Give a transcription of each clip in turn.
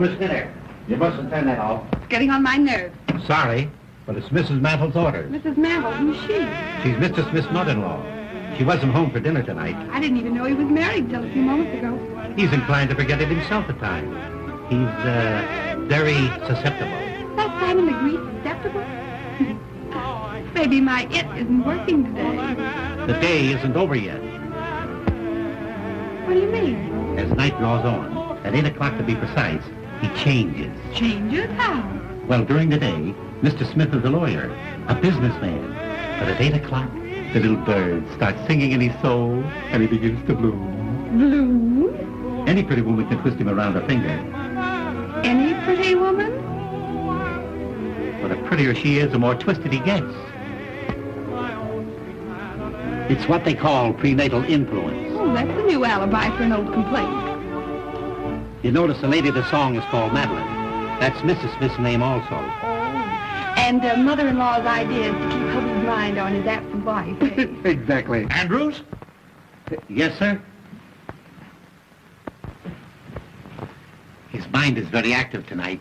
Miss Miller, you mustn't turn that off. It's getting on my nerves. Sorry, but it's Mrs. Mantle's orders. Mrs. Mantle, who's she? She's Mr. Smith's mother-in-law. She wasn't home for dinner tonight. I didn't even know he was married till a few moments ago. He's inclined to forget it himself at times. He's, very susceptible. That's Simon Legree susceptible? Maybe my it isn't working today. The day isn't over yet. What do you mean? As night draws on, at 8 o'clock to be precise, he changes. Changes? How? Well, during the day, Mr. Smith is a lawyer, a businessman. But at 8 o'clock, the little bird starts singing in his soul, and he begins to bloom. Bloom? Any pretty woman can twist him around her finger. Any pretty woman? But the prettier she is, the more twisted he gets. It's what they call prenatal influence. Oh, that's a new alibi for an old complaint. You notice the lady of the song is called Madeline. That's Mrs. Smith's name also. And mother-in-law's idea is to keep hubby's mind on his absent wife. Exactly. Andrews? Yes, sir? His mind is very active tonight.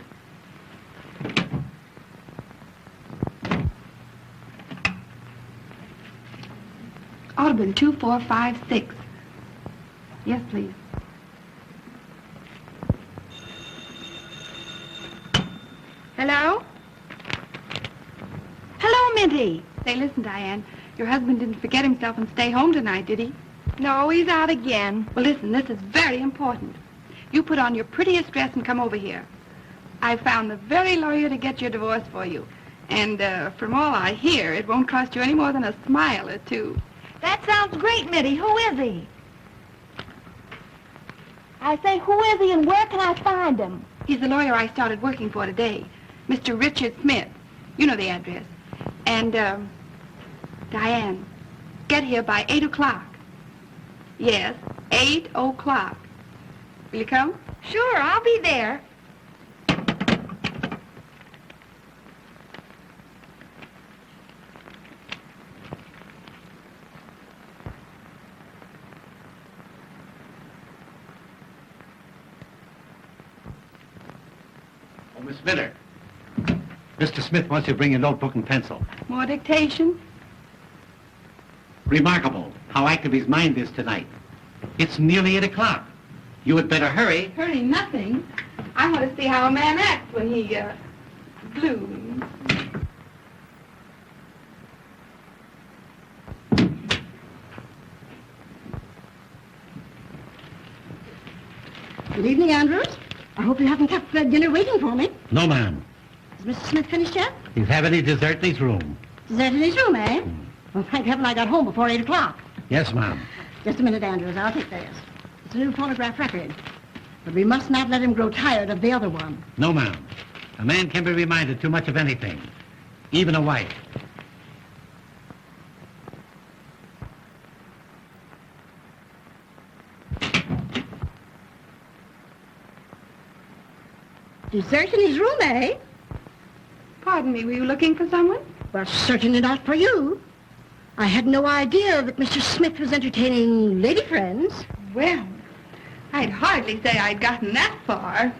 Ought to have been 2, 4, 5, 6. Yes, please. Hello? Hello, Minty. Say, listen, Diane. Your husband didn't forget himself and stay home tonight, did he? No, he's out again. Well, listen, this is very important. You put on your prettiest dress and come over here. I found the very lawyer to get your divorce for you. And from all I hear, it won't cost you any more than a smile or two. That sounds great, Mitty. Who is he? I say, who is he and where can I find him? He's the lawyer I started working for today, Mr. Richard Smith. You know the address. And, Diane, get here by 8 o'clock. Yes, 8 o'clock. Will you come? Sure, I'll be there. Oh, Miss Miller. Mr. Smith wants you to bring your notebook and pencil. More dictation? Remarkable how active his mind is tonight. It's nearly 8 o'clock. You had better hurry. Hurry nothing. I want to see how a man acts when he, blooms. Good evening, Andrews. I hope you haven't kept dinner waiting for me. No, ma'am. Is Mr. Smith finished yet? He's having his dessert in his room. Dessert in his room, eh? Well, thank heaven I got home before 8 o'clock. Yes, ma'am. Just a minute, Andrews. I'll take this. It's a new phonograph record. But we must not let him grow tired of the other one. No, ma'am. A man can be reminded too much of anything, even a wife. Dessert in his room, eh? Pardon me, were you looking for someone? Well, certainly not for you. I had no idea that Mr. Smith was entertaining lady friends. Well, I'd hardly say I'd gotten that far.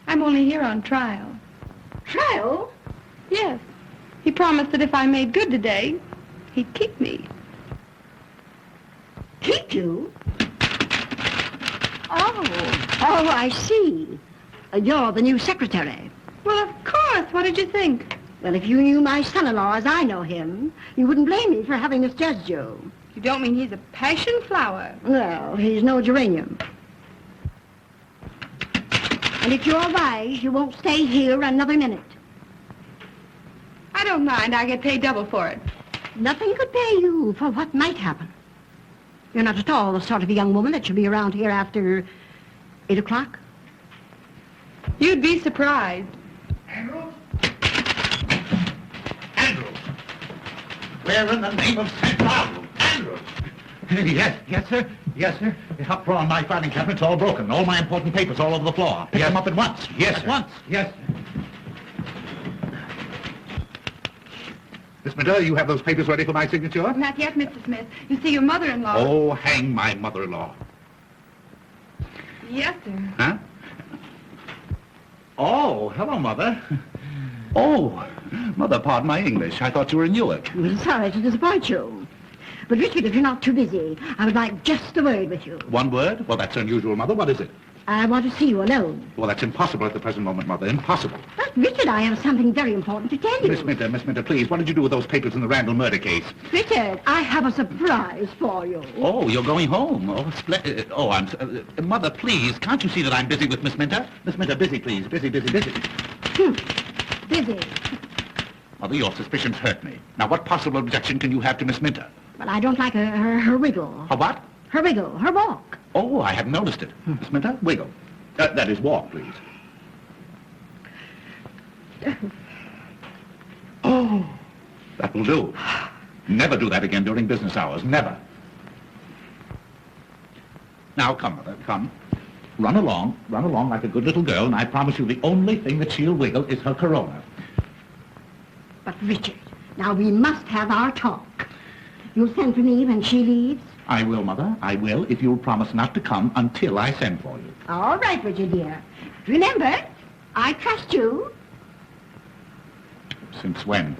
I'm only here on trial. Trial? Yes. He promised that if I made good today, he'd keep me. Keep you? Oh, I see. You're the new secretary. Well, of course. What did you think? Well, if you knew my son-in-law as I know him, you wouldn't blame me for having misjudged you. You don't mean he's a passion flower? Well, he's no geranium. And if you're wise, you won't stay here another minute. I don't mind. I get paid double for it. Nothing could pay you for what might happen. You're not at all the sort of a young woman that should be around here after 8 o'clock. You'd be surprised. Andrews? Andrews! Where in the name of St. Cloud? Andrews! Yes, sir. Yes, sir. The up drawer on my filing cabinet's all broken. All my important papers all over the floor. Pick them up at once. Yes, sir. At once. Yes, sir. Miss Minter, you have those papers ready for my signature? Not yet, Mr. Smith. You see, your mother-in-law... Oh, hang my mother-in-law. Yes, sir. Huh? Oh, hello, Mother. Oh, Mother, pardon my English. I thought you were in Newark. I'm sorry to disappoint you. But, Richard, if you're not too busy, I would like just a word with you. One word? Well, that's unusual, Mother. What is it? I want to see you alone. Well, that's impossible at the present moment, Mother. Impossible. But, Richard, I have something very important to tell you. Miss Minter, please, what did you do with those papers in the Randall murder case? Richard, I have a surprise for you. Oh, you're going home. Oh, splendid. Oh, Mother, please, can't you see that I'm busy with Miss Minter? Miss Minter, busy, please. Busy. Busy. Mother, your suspicions hurt me. Now, what possible objection can you have to Miss Minter? But I don't like her wiggle. Her what? Her wiggle, her walk. Oh, I hadn't noticed it. Miss Minter, wiggle. That is, walk, please. Oh, that will do. Never do that again during business hours. Never. Now, come, Mother, come. Run along like a good little girl, and I promise you the only thing that she'll wiggle is her corona. But, Richard, now we must have our talk. You'll send for me when she leaves? I will, Mother. I will, if you'll promise not to come until I send for you. All right, Richard, dear. Remember, I trust you. Since when?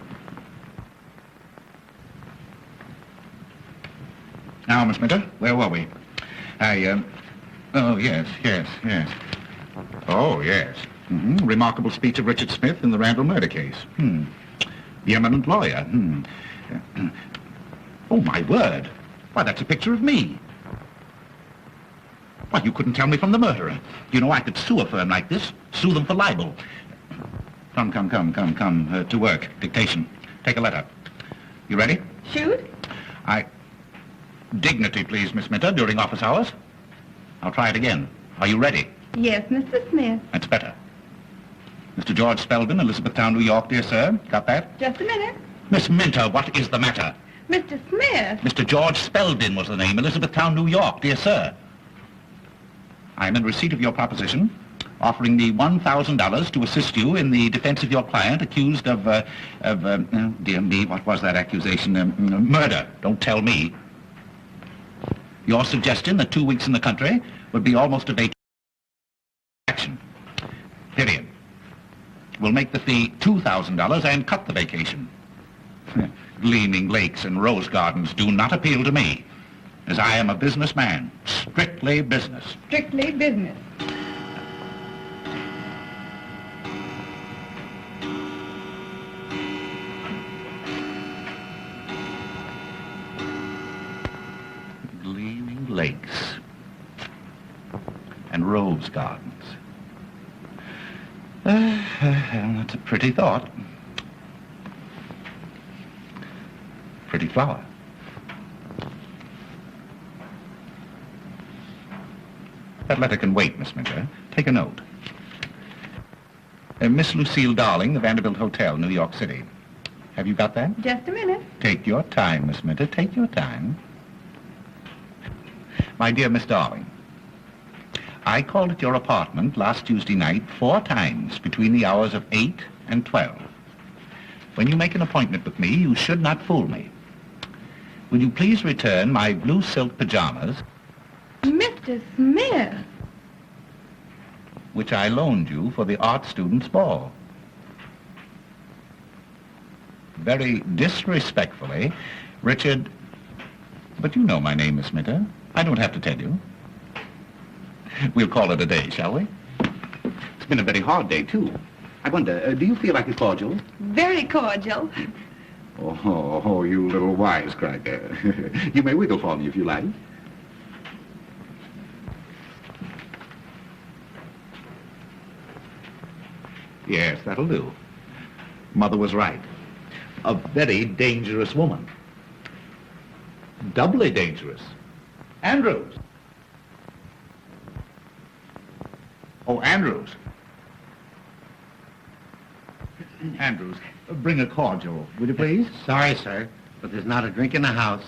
Now, Miss Minter, where were we? Oh, yes. Oh, yes. Remarkable speech of Richard Smith in the Randall murder case. The eminent lawyer. Oh, my word. Why, that's a picture of me. Why, you couldn't tell me from the murderer. You know, I could sue a firm like this, sue them for libel. Come, to work. Dictation. Take a letter. You ready? Shoot? Dignity, please, Miss Minter, during office hours. I'll try it again. Are you ready? Yes, Mr. Smith. That's better. Mr. George Spelvin, Elizabethtown, New York, dear sir. Got that? Just a minute. Miss Minter, what is the matter? Mr. Smith. Mr. George Spelvin was the name, Elizabethtown, New York, dear sir. I am in receipt of your proposition, offering me $1,000 to assist you in the defense of your client accused of dear me, what was that accusation? Murder. Don't tell me. Your suggestion that 2 weeks in the country would be almost a vacation. Period. We'll make the fee $2,000 and cut the vacation. Gleaming lakes and rose gardens do not appeal to me, as I am a businessman. Strictly business. Strictly business. Gleaming lakes and rose gardens. That's a pretty thought. Pretty flower. That letter can wait, Miss Minter. Take a note. Miss Lucille Darling, the Vanderbilt Hotel, New York City. Have you got that? Just a minute. Take your time, Miss Minter. Take your time. My dear Miss Darling, I called at your apartment last Tuesday night 4 times between the hours of 8 and 12. When you make an appointment with me, you should not fool me. Will you please return my blue silk pajamas, Mr. Smith. which I loaned you for the art students' ball? Very disrespectfully, Richard... But you know my name, Miss Minter. I don't have to tell you. We'll call it a day, shall we? It's been a very hard day, too. I wonder, do you feel like a cordial? Very cordial. Oh, you little wisecracker. You may wiggle for me if you like. Yes, that'll do. Mother was right. A very dangerous woman. Doubly dangerous. Andrews. Oh, Andrews. Andrews, bring a cordial, will you please? Sorry, sir, but there's not a drink in the house.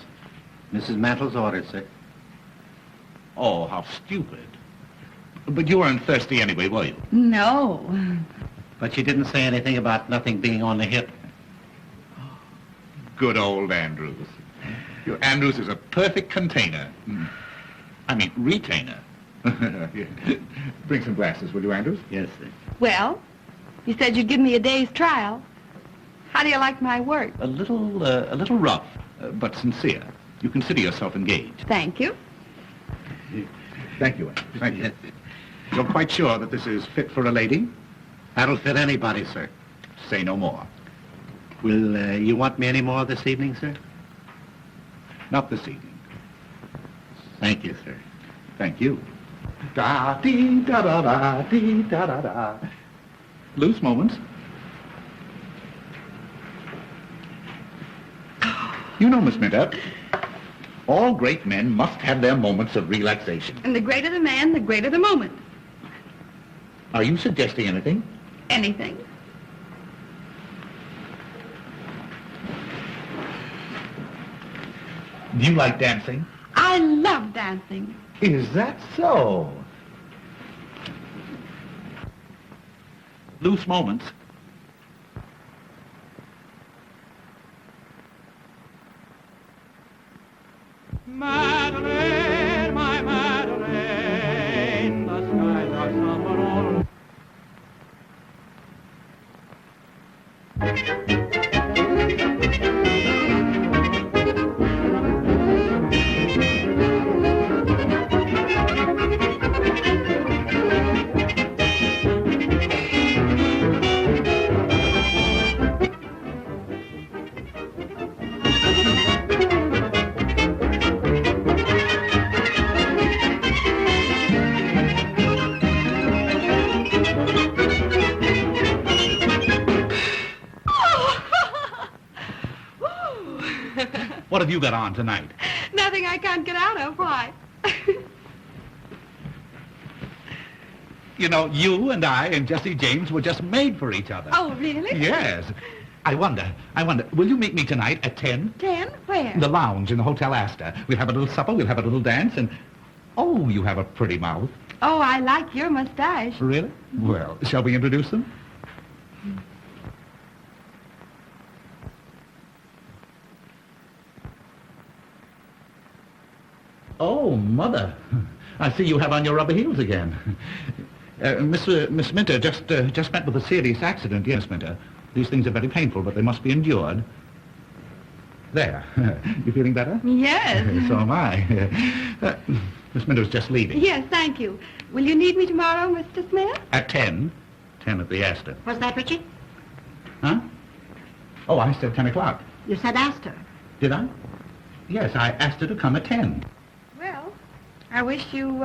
Mrs. Mantle's ordered, sir. Oh, how stupid. But you weren't thirsty anyway, were you? No. But she didn't say anything about nothing being on the hip. Good old Andrews. Your Andrews is a perfect container. I mean, retainer. Bring some glasses, will you, Andrews? Yes, sir. Well, you said you'd give me a day's trial. How do you like my work? A little rough, but sincere. You consider yourself engaged. Thank you. Thank you, Andrews. Thank you. You're quite sure that this is fit for a lady? That'll fit anybody, sir. Say no more. Will you want me any more this evening, sir? Not this evening. Thank you, sir. Thank you. Da-dee-da-da-da-dee-da-da-da. Loose moments. You know, Miss Minter, all great men must have their moments of relaxation. And the greater the man, the greater the moment. Are you suggesting anything? Anything. Do you like dancing? I love dancing. Is that so? Loose moments. Madeline, my Madeline, the skies are somber all. What have you got on tonight? Nothing I can't get out of. Why? You know, you and I and Jesse James were just made for each other. Oh, really? Yes. I wonder, will you meet me tonight at 10? 10? Where? The lounge in the Hotel Astor. We'll have a little supper, we'll have a little dance, and... Oh, you have a pretty mouth. Oh, I like your mustache. Really? Well, shall we introduce them? Oh, Mother. I see you have on your rubber heels again. Miss Minter just met with a serious accident. Yes, Minter. These things are very painful, but they must be endured. There. You feeling better? Yes. So am I. Miss Minter's just leaving. Yes, thank you. Will you need me tomorrow, Mr. Smith? At 10. 10 at the Astor. What's that, Richard? Huh? Oh, I said 10 o'clock. You said Astor. Did I? Yes, I asked her to come at 10. Well, I wish you,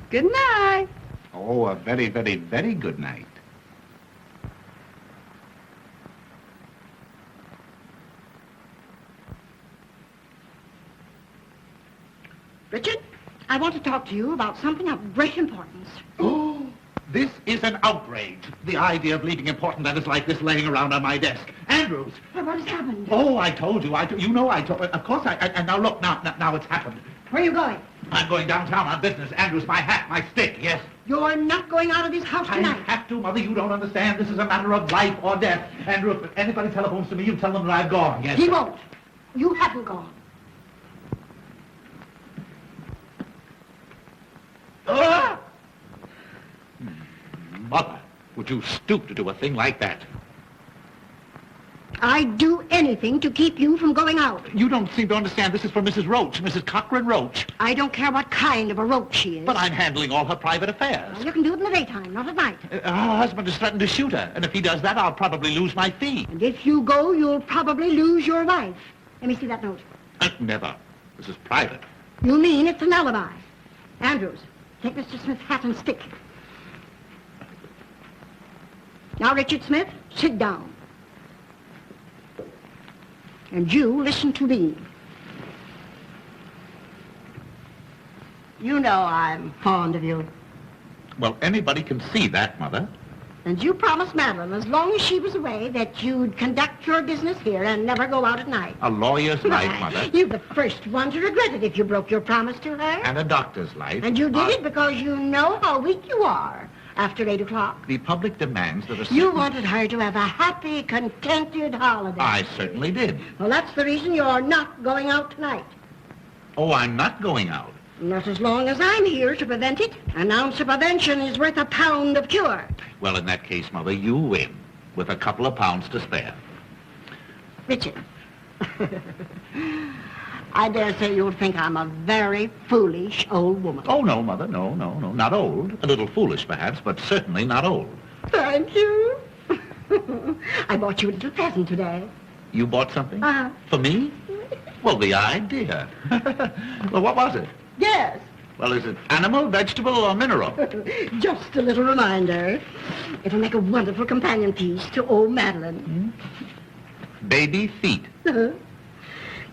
good night. Oh, a very, very, very good night. Richard, I want to talk to you about something of great importance. Oh, this is an outrage. The idea of leaving important letters like this laying around on my desk. Andrews! Well, what has happened? Oh, I told you. You know I told... Of course and now look, now it's happened. Where are you going? I'm going downtown on business. Andrews, my hat, my stick, yes. You're not going out of this house I tonight. have to, Mother. You don't understand. This is a matter of life or death. Andrew, if anybody telephones to me, you tell them that I've gone, yes? He won't. You haven't gone. Ah! Mother, would you stoop to do a thing like that? I'd do anything to keep you from going out. You don't seem to understand. This is for Mrs. Roach, Mrs. Cochran Roach. I don't care what kind of a roach she is. But I'm handling all her private affairs. Well, you can do it in the daytime, not at night. Her husband has threatened to shoot her, and if he does that, I'll probably lose my fee. And if you go, you'll probably lose your wife. Let me see that note. Never. This is private. You mean it's an alibi? Andrews, take Mr. Smith's hat and stick. Now, Richard Smith, sit down. And you listen to me. You know I'm fond of you. Well, anybody can see that, Mother. And you promised Madeline, as long as she was away, that you'd conduct your business here and never go out at night. A lawyer's life, Mother. You're the first one to regret it if you broke your promise to her. And a doctor's life. And you did it because you know how weak you are. after 8 o'clock. The public demands that a You certain- wanted her to have a happy, contented holiday. I certainly did. Well, that's the reason you're not going out tonight. Oh, I'm not going out. Not as long as I'm here to prevent it. An ounce of prevention is worth a pound of cure. Well, in that case, Mother, you win, with a couple of pounds to spare. Richard, I dare say you'll think I'm a very foolish old woman. Oh, no, Mother, no, not old. A little foolish, perhaps, but certainly not old. Thank you. I bought you a little present today. You bought something? Uh-huh. For me? Well, the idea. Well, what was it? Yes, Well, is it animal, vegetable, or mineral? just a little reminder. It'll make a wonderful companion piece to old Madeline. Baby feet.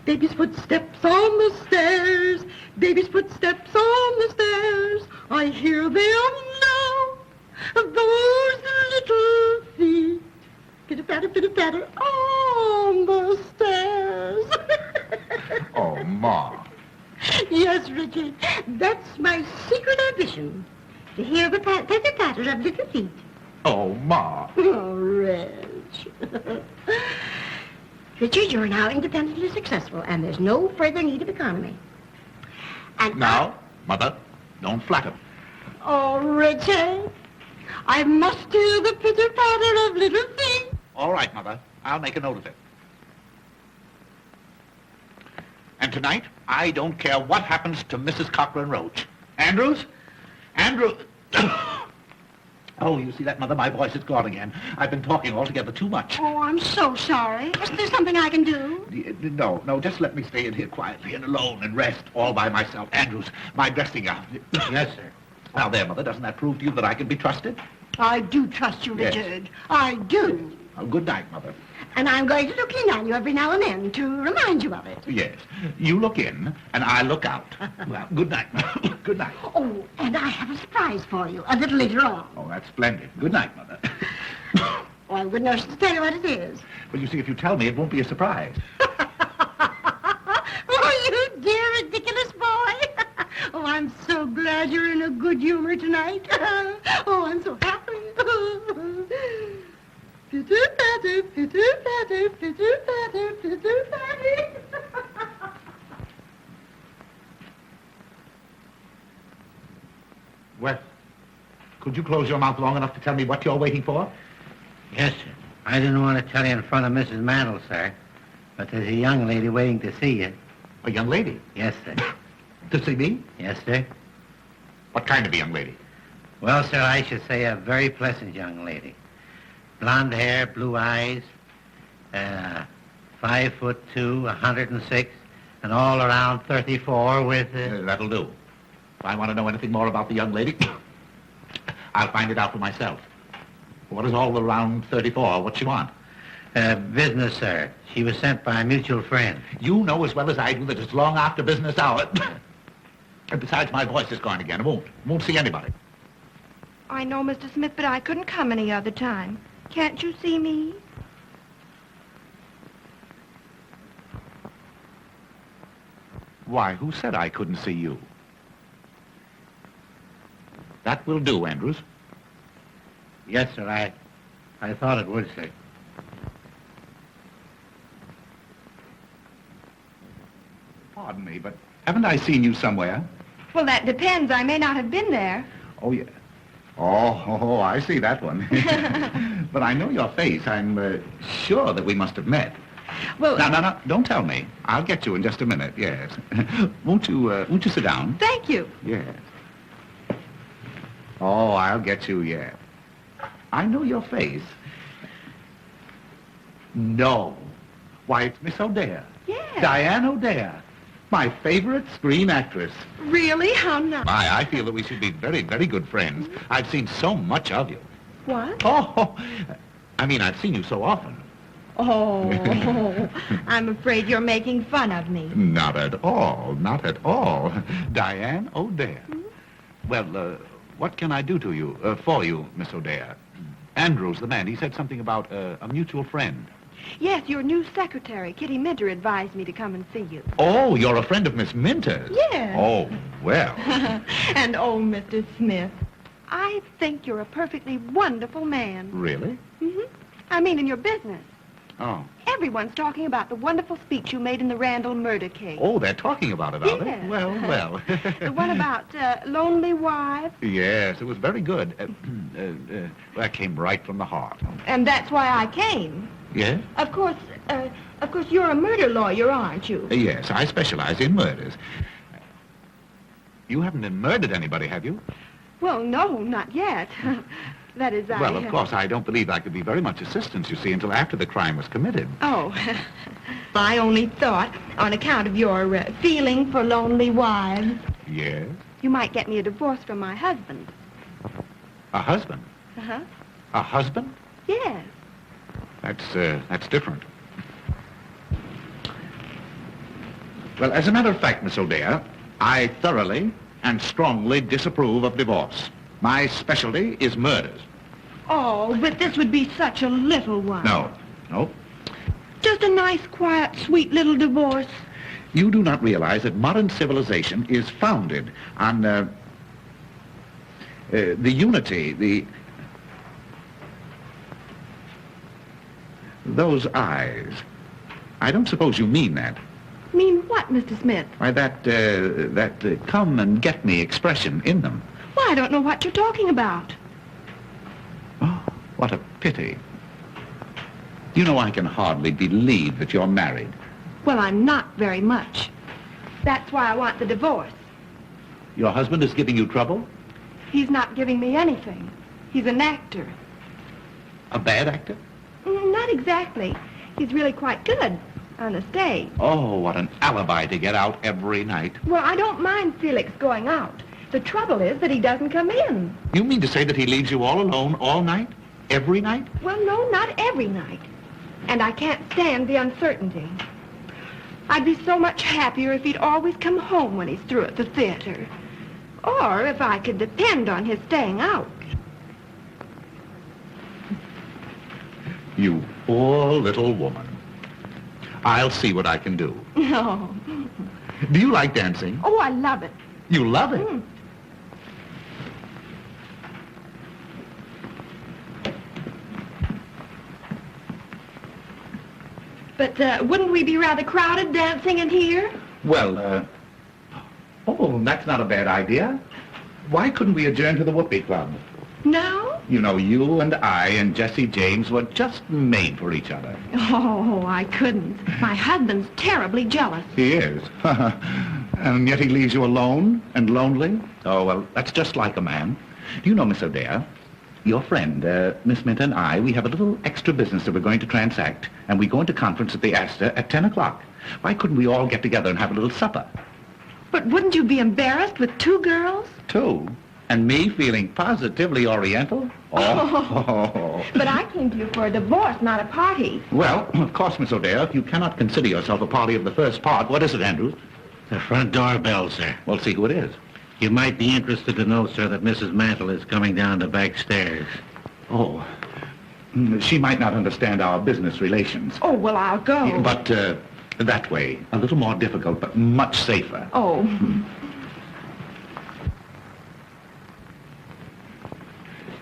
Baby's footsteps on the stairs. Baby's footsteps on the stairs. I hear them now. Those little feet. Pitter-patter on the stairs. Oh, Ma. Yes, Richard. That's my secret ambition. To hear the patter of little feet. Oh, Ma. Oh, Reg. Richard, you're now independently successful, and there's no further need of economy. And Now, Mother, don't flatter. Oh, Richard, I must hear the pitter-patter of little feet. All right, Mother. I'll make a note of it. And tonight, I don't care what happens to Mrs. Cochran Roach. Andrews? Andrew... Oh, you see that, Mother? My voice is gone again. I've been talking altogether too much. Oh, I'm so sorry. Is there something I can do? No, just let me stay in here quietly and alone and rest all by myself. Andrews, my dressing gown. Yes, sir. Now there, Mother, doesn't that prove to you that I can be trusted? I do trust you, Yes. Richard. I do. Oh, good night, Mother. And I'm going to look in on you every now and then to remind you of it. Yes, you look in and I look out. Well, good night, Mother. Good night. Oh, and I have a surprise for you a little later on. Oh, that's splendid. Good night, Mother. Oh, I'm good enough to tell you what it is. Well, you see, if you tell me, it won't be a surprise. Oh, you dear, ridiculous boy. Oh, I'm so glad you're in a good humor tonight. Oh, I'm so happy. Pitter-patter, pitter-patter, pitter-patter, pitter-patter. Well, could you close your mouth long enough to tell me what you're waiting for? Yes, sir. I didn't want to tell you in front of Mrs. Mandel, sir, but there's a young lady waiting to see you. A young lady. Yes, sir. To see me? Yes, sir. What kind of a young lady? Well, sir, I should say a very pleasant young lady. Blonde hair, blue eyes, 5'2", 106, and all around 34 with... That'll do. If I want to know anything more about the young lady, I'll find it out for myself. What is all around 34? What's she want? Business, sir. She was sent by a mutual friend. You know as well as I do that it's long after business hour. And besides, my voice is gone again. I won't see anybody. I know, Mr. Smith, but I couldn't come any other time. Can't you see me? Why, who said I couldn't see you? That will do, Andrews. Yes, sir, I thought it would, sir. Pardon me, but haven't I seen you somewhere? Well, that depends. I may not have been there. Oh, yeah. Oh, I see that one. But I know your face. I'm sure that we must have met. Well, No, don't tell me. I'll get you in just a minute, yes. Won't you sit down? thank you. Yes. Oh, I'll get you, yeah. I know your face. No. Why, it's Miss O'Dare. Yes. Diane O'Dare. My favorite screen actress. Really? How nice. I feel that we should be very, very good friends. I've seen so much of you. What? Oh, I mean, I've seen you so often. Oh, I'm afraid you're making fun of me. Not at all, not at all. Diane O'Dare. Well, what can I do to you, for you, Miss O'Dare? Andrews, the man, he said something about a mutual friend. Yes, your new secretary, Kitty Minter, advised me to come and see you. Oh, you're a friend of Miss Minter's? Yes. Oh, well. And oh, Mr. Smith. I think you're a perfectly wonderful man. Really? I mean, in your business. Oh. Everyone's talking about the wonderful speech you made in the Randall murder case. Oh, they're talking about it, are they? Yes. Well, well. The one about lonely wives. Yes, it was very good. That came right from the heart. And that's why I came. Yes? Of course, you're a murder lawyer, aren't you? Yes, I specialize in murders. You haven't murdered anybody, have you? Well, no, not yet. That is, Well, of course, I don't believe I could be very much assistance, you see, until after the crime was committed. Oh, I only thought, on account of your feeling for lonely wives, Yes? you might get me a divorce from my husband. A husband? Uh-huh. A husband? Yes. That's different. Well, as a matter of fact, Miss O'Dea, I thoroughly and strongly disapprove of divorce. My specialty is murders. Oh, but this would be such a little one. No. Just a nice, quiet, sweet little divorce. You do not realize that modern civilization is founded on the unity, those eyes. I don't suppose you mean that. Mean what, Mr. Smith? Why, that come and get me expression in them. Well, I don't know what you're talking about. Oh, what a pity. You know, I can hardly believe that you're married. Well, I'm not very much. That's why I want the divorce. Your husband is giving you trouble? He's not giving me anything. He's an actor. A bad actor? Not exactly. He's really quite good on the stage. Oh, what an alibi to get out every night. Well, I don't mind Felix going out. The trouble is that he doesn't come in. You mean to say that he leaves you all alone all night? Every night? Well, no, not every night. And I can't stand the uncertainty. I'd be so much happier if he'd always come home when he's through at the theater. Or if I could depend on his staying out. You poor little woman. I'll see what I can do. No. Do you like dancing? Oh, I love it. You love it? But wouldn't we be rather crowded dancing in here? Well, oh, that's not a bad idea. Why couldn't we adjourn to the Whoopee Club? No? You know, you and I and Jesse James were just made for each other. Oh, I couldn't. My husband's terribly jealous. He is. And yet he leaves you alone and lonely? Oh, well, that's just like a man. Do you know, Miss O'Dea, your friend, Miss Mint and I, we have a little extra business that we're going to transact, and we go into conference at the Astor at 10 o'clock. Why couldn't we all get together and have a little supper? But wouldn't you be embarrassed with two girls? Two? And me feeling positively oriental? Oh. But I came to you for a divorce, not a party. Well, of course, Miss O'Dea, if you cannot consider yourself a party of the first part, what is it, Andrews? The front door bell, sir. Well, see who it is. You might be interested to know, sir, that Mrs. Mantle is coming down the back stairs. Oh. She might not understand our business relations. Oh, well, I'll go. But that way, a little more difficult, but much safer. Oh.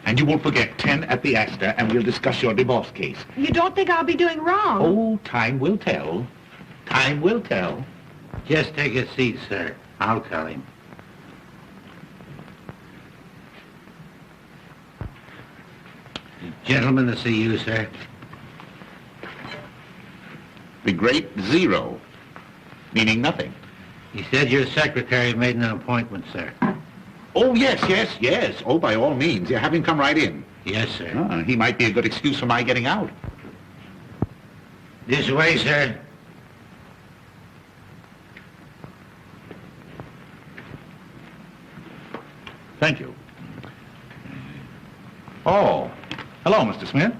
And you won't forget 10 at the Astor, and we'll discuss your divorce case. You don't think I'll be doing wrong? Oh, time will tell. Time will tell. Just take a seat, sir. I'll tell him. Gentlemen to see you, sir. The great zero, meaning nothing. He said your secretary made an appointment, sir. Oh, yes. Oh, by all means. Yeah, have him come right in. Yes, sir. He might be a good excuse for my getting out. This way, sir. Thank you. Oh, hello, Mr. Smith.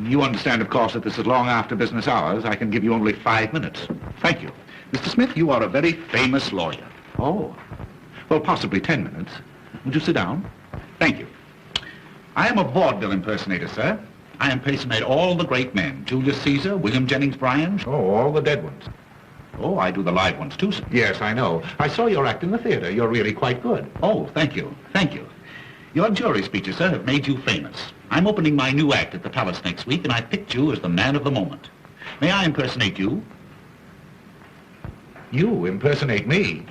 You understand, of course, that this is long after business hours. I can give you only 5 minutes. Thank you. Mr. Smith, you are a very famous lawyer. Oh. Well, possibly 10 minutes. Would you sit down? Thank you. I am a vaudeville impersonator, sir. I impersonate all the great men. Julius Caesar, William Jennings Bryan. Oh, all the dead ones. Oh, I do the live ones too, sir. Yes, I know. I saw your act in the theater. You're really quite good. Oh, thank you. Thank you. Your jury speeches, sir, have made you famous. I'm opening my new act at the Palace next week, and I picked you as the man of the moment. May I impersonate you? You impersonate me?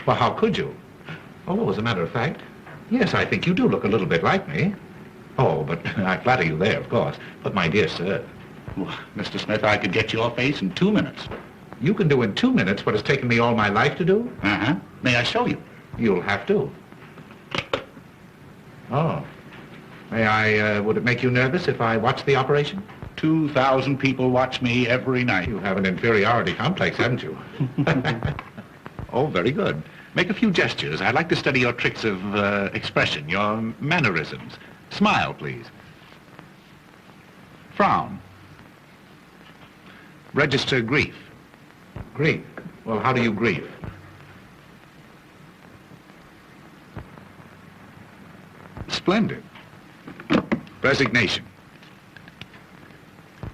Well, how could you? Oh, as a matter of fact, yes, I think you do look a little bit like me. Oh, but I flatter you there, of course. But my dear sir, Well, Mr. Smith, I could get your face in 2 minutes. you can do in 2 minutes what has taken me all my life to do? Uh-huh. May I show you? You'll have to. Oh. May I, would it make you nervous if I watched the operation? 2,000 people watch me every night. You have an inferiority complex, haven't you? Oh, very good. Make a few gestures. I'd like to study your tricks of expression, your mannerisms. Smile, please. Frown. Register grief. Grief. Well, how do you grieve? Splendid. Resignation.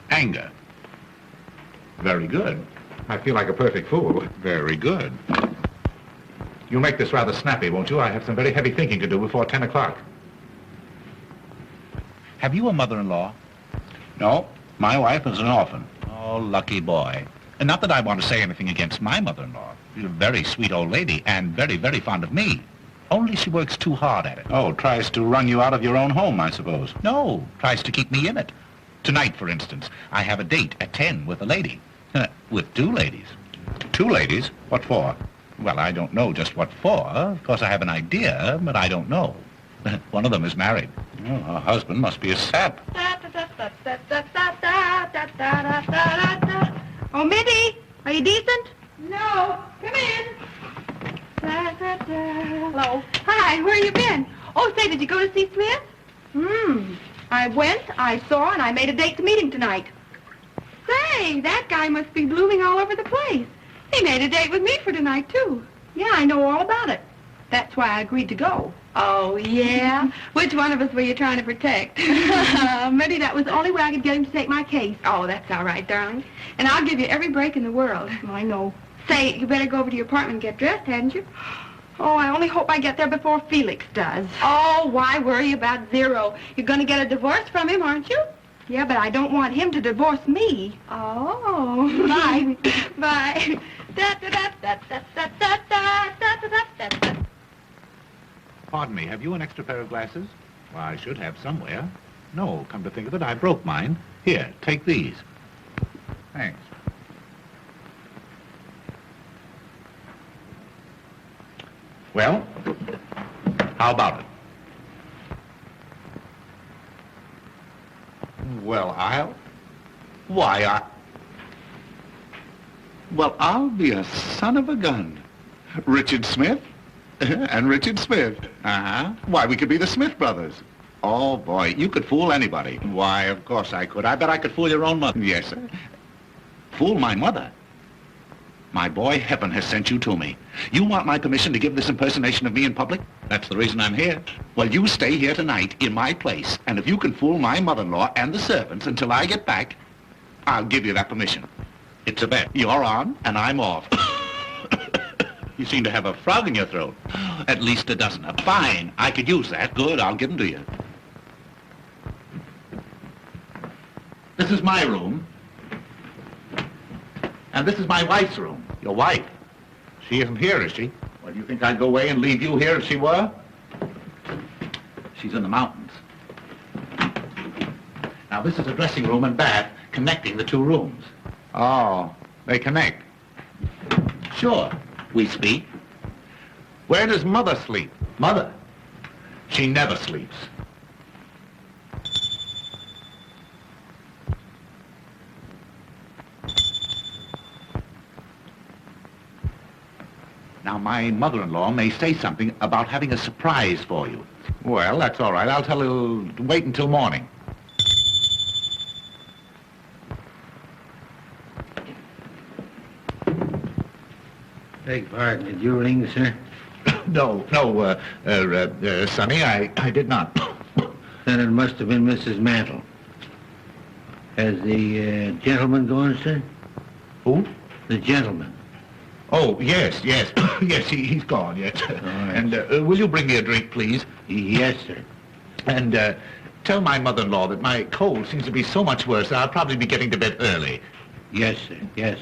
Anger. Very good. I feel like a perfect fool. Very good. You'll make this rather snappy, won't you? I have some very heavy thinking to do before 10 o'clock. Have you a mother-in-law? No, my wife is an orphan. Oh, lucky boy. And not that I want to say anything against my mother-in-law. She's a very sweet old lady and very, very fond of me. Only she works too hard at it. Oh, tries to run you out of your own home, I suppose. No, tries to keep me in it. Tonight, for instance, I have a date at 10 with a lady. With 2 ladies. 2 ladies? What for? Well, I don't know just what for. Of course, I have an idea, but I don't know. One of them is married. Oh, her husband must be a sap. Oh, Minnie, are you decent? No. Come in. Hello. Hi, where you been? Oh, say, did you go to see Smith? I went, I saw, and I made a date to meet him tonight. Say, that guy must be blooming all over the place. He made a date with me for tonight, too. Yeah, I know all about it. That's why I agreed to go. Oh, yeah? Which one of us were you trying to protect? Maybe that was the only way I could get him to take my case. Oh, that's all right, darling. And I'll give you every break in the world. I know. Say, you better go over to your apartment and get dressed, hadn't you? Oh, I only hope I get there before Felix does. Oh, why worry about Zero? You're going to get a divorce from him, aren't you? Yeah, but I don't want him to divorce me. Oh. Bye. Bye. Pardon me, have you an extra pair of glasses? Well, I should have somewhere. No, come to think of it, I broke mine. Here, take these. Thanks. Well, how about it? Well, I'll be a son of a gun. Richard Smith and Richard Smith. Uh-huh. Why, we could be the Smith brothers. Oh, boy, you could fool anybody. Why, of course I could. I bet I could fool your own mother. Yes, sir. Fool my mother? My boy, heaven has sent you to me. You want my permission to give this impersonation of me in public? That's the reason I'm here. Well, you stay here tonight in my place, and if you can fool my mother-in-law and the servants until I get back, I'll give you that permission. It's a bet. You're on, and I'm off. You seem to have a frog in your throat. At least a dozen. Fine. I could use that. Good. I'll give them to you. This is my room. And this is my wife's room. Your wife? she isn't here, is she? Well, do you think I'd go away and leave you here if she were? She's in the mountains. Now, this is a dressing room and bath connecting the 2 rooms. Oh, they connect. Sure. We speak. Where does Mother sleep? Mother. She never sleeps. Now, my mother-in-law may say something about having a surprise for you. Well, that's all right. I'll tell her to wait until morning. Beg pardon, did you ring, sir? No, Sonny, I did not. Then it must have been Mrs. Mantle. Has the gentleman gone, sir? Who? The gentleman. Oh, yes. Yes, he's gone, yes. right. And will you bring me a drink, please? Yes, sir. And tell my mother-in-law that my cold seems to be so much worse that I'll probably be getting to bed early. Yes, sir. Yes.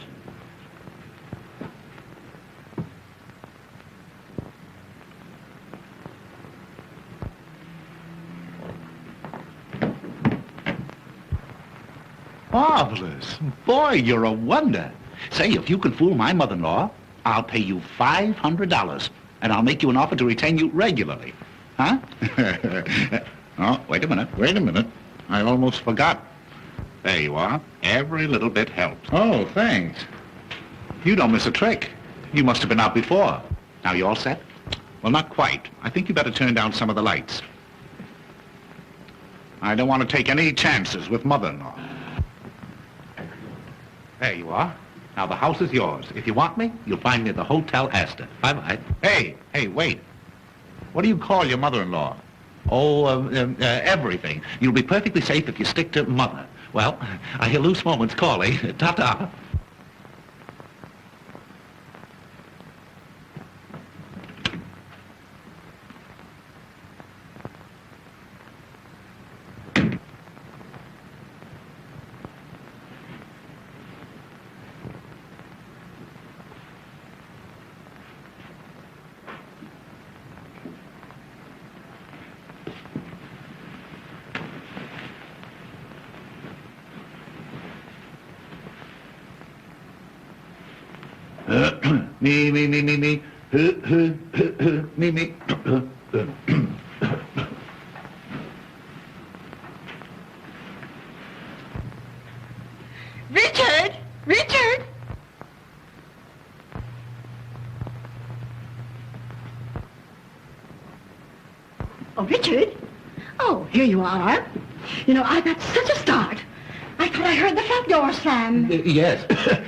Marvelous. Boy, you're a wonder. Say, if you can fool my mother-in-law, I'll pay you $500, and I'll make you an offer to retain you regularly. Huh? Oh, wait a minute. I almost forgot. There you are. Every little bit helps. Oh, thanks. You don't miss a trick. You must have been out before. Now, you all set? Well, not quite. I think you better turn down some of the lights. I don't want to take any chances with mother-in-law. There you are. Now, the house is yours. If you want me, you'll find me at the Hotel Astor. Bye-bye. Hey, wait. What do you call your mother-in-law? Oh, everything. You'll be perfectly safe if you stick to mother. Well, I hear loose moments calling. Ta-ta. Me. Me. Richard! Richard! Oh, Richard? Oh, here you are. You know, I got such a start. I thought I heard the front door slam. Yes.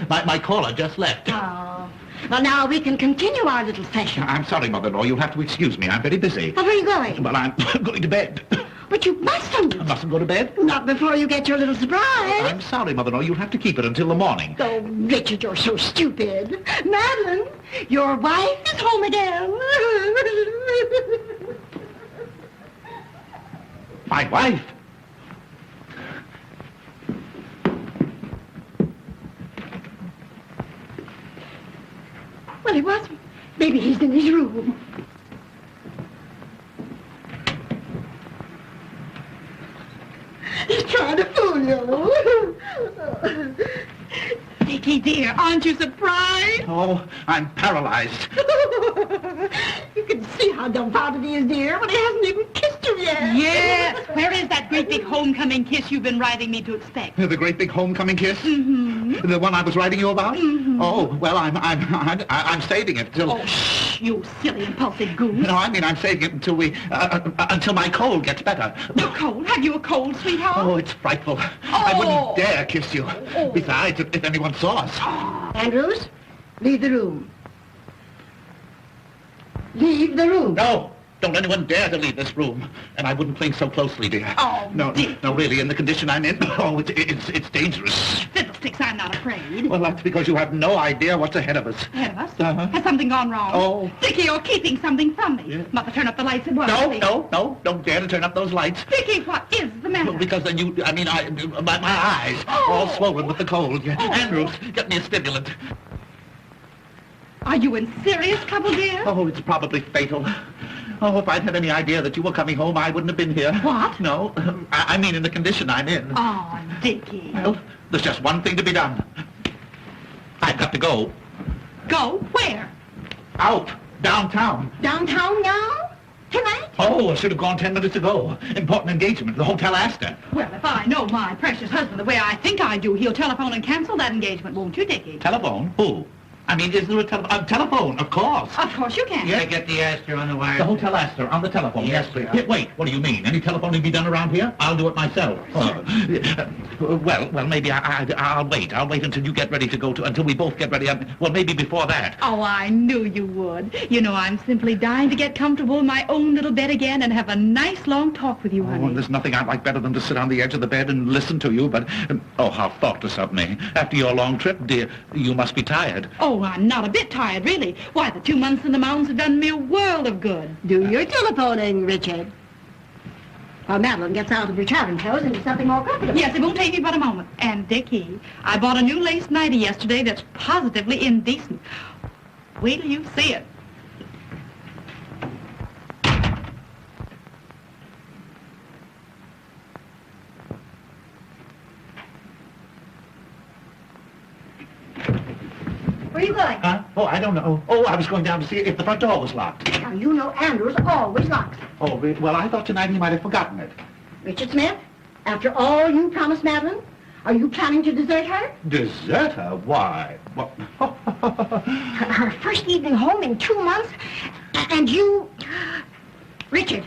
my caller just left. Oh. Well, now we can continue our little session. I'm sorry, mother-in-law. You'll have to excuse me. I'm very busy. Well, where are you going? Well, I'm going to bed. But you mustn't. I mustn't go to bed? Not before you get your little surprise. I'm sorry, mother-in-law. You'll have to keep it until the morning. Oh, Richard, you're so stupid. Madeline, your wife is home again. My wife? Well, he wasn't. Maybe he's in his room. He's trying to fool you. Dickie, dear, aren't you surprised? Oh, I'm paralyzed. You can see how dumbfounded he is, dear, when he hasn't even kissed you yet. Yes. Where is that great big homecoming kiss you've been writing me to expect? The great big homecoming kiss? Mm-hmm. The one I was writing you about? Mm-hmm. Oh, well, I'm saving it till... Oh, shh, you silly, impulsive goose. No, I mean, I'm saving it until until my cold gets better. You're cold? Have you a cold, sweetheart? Oh, it's frightful. I Oh. wouldn't dare kiss you. Oh. Besides, if anyone saw us. Andrews, leave the room. Leave the room. No, don't anyone dare to leave this room. And I wouldn't cling so closely, dear. Oh, No, Dick. no, really, in the condition I'm in, oh, it's dangerous. Fiddlesticks, I'm not afraid. Well, that's because you have no idea what's ahead of us. Ahead of us? Uh-huh. Has something gone wrong? Oh. Dickie, you're keeping something from me. Yeah. Mother, turn up the lights at once. No, don't dare to turn up those lights. Dickie, what is the matter? Because then my eyes are all swollen with the cold. Yeah. Oh. Andrews, get me a stimulant. Are you in serious trouble, dear? Oh, it's probably fatal. Oh, if I'd had any idea that you were coming home, I wouldn't have been here. What? No, I mean in the condition I'm in. Oh, Dickie. Well, there's just one thing to be done. I've got to go. Go? Where? Out. Downtown. Downtown now? Tonight? Oh, I should have gone 10 minutes ago. Important engagement, the Hotel Astor. Well, if I know my precious husband the way I think I do, he'll telephone and cancel that engagement, won't you, Dickie? Telephone? Who? I mean, is there a telephone? Of course. Of course you can. Yeah, get the Astor on the wire. The Hotel Astor, on the telephone. Yes, please. sir. Wait, what do you mean? Any telephoning be done around here? I'll do it myself. Well, maybe I'll wait. I'll wait until you get ready to go to, until we both get ready. Well, maybe before that. Oh, I knew you would. You know, I'm simply dying to get comfortable in my own little bed again and have a nice long talk with you, Oh, honey. there's nothing I'd like better than to sit on the edge of the bed and listen to you, but, oh, how thoughtless of me. After your long trip, dear, you must be tired. Oh, I'm not a bit tired, really. Why, the 2 months in the mountains have done me a world of good. Do your telephoning, Richard. While Madeline gets out of her traveling clothes into something more comfortable. Yes, it won't take me but a moment. And, Dickie, I bought a new lace nightie yesterday that's positively indecent. Wait till you see it. Where are you going? Huh? Oh, I don't know. Oh, I was going down to see if the front door was locked. Now, you know Andrews always locks it. Oh, well, I thought tonight he might have forgotten it. Richard Smith, after all you promised Madeline, are you planning to desert her? Desert her? Why? Well, Her first evening home in 2 months, and you... Richard,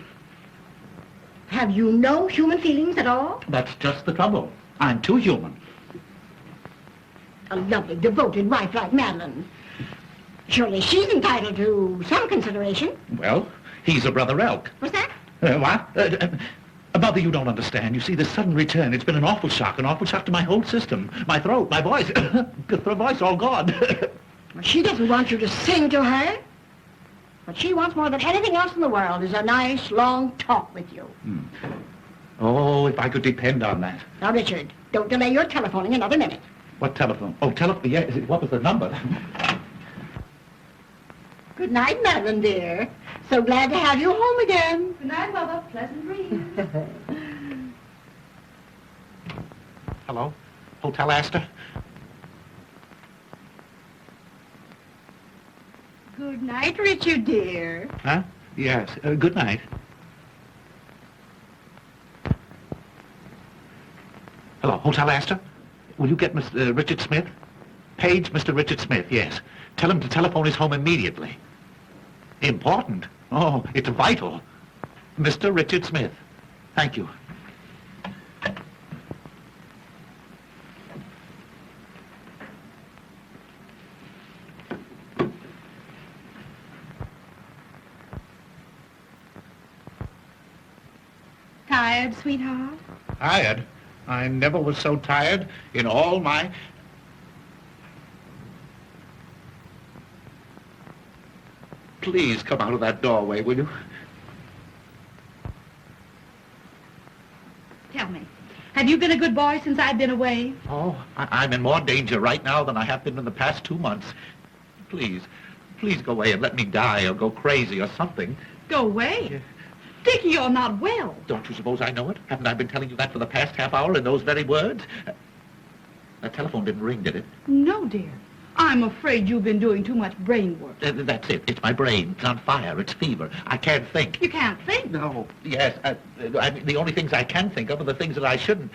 have you no human feelings at all? that's just the trouble. I'm too human. A lovely, devoted wife like Madeline. Surely she's entitled to some consideration. Well, he's a brother elk. What's that? What? Mother, you don't understand. You see, this sudden return, it's been an awful shock to my whole system. My throat, my voice, the voice all gone. Well, she doesn't want you to sing to her. What she wants more than anything else in the world is a nice, long talk with you. Oh, if I could depend on that. Now, Richard, don't delay your telephoning another minute. What telephone? Oh, telephone, yeah, what was the number? Good night, Madeline, dear. So glad to have you home again. Good night, Mother. Pleasant dreams. Hello? Hotel Astor? Good night, Richard, dear. Huh? Yes, good night. Hello, Hotel Astor? Will you get Mr. Richard Smith? Page Mr. Richard Smith, yes. Tell him to telephone his home immediately. Important? Oh, it's vital. Mr. Richard Smith. Thank you. Tired, sweetheart? Tired? I never was so tired in all my... Please come out of that doorway, will you? Tell me, have you been a good boy since I've been away? Oh, I'm in more danger right now than I have been in the past 2 months. Please go away and let me die or go crazy or something. Go away. Dickie, you're not well. Don't you suppose I know it? Haven't I been telling you that for the past half hour in those very words? That telephone didn't ring, did it? No, dear. I'm afraid you've been doing too much brain work. That's it. It's my brain. It's on fire. It's fever. I can't think. You can't think. No. Yes. I mean, the only things I can think of are the things that I shouldn't.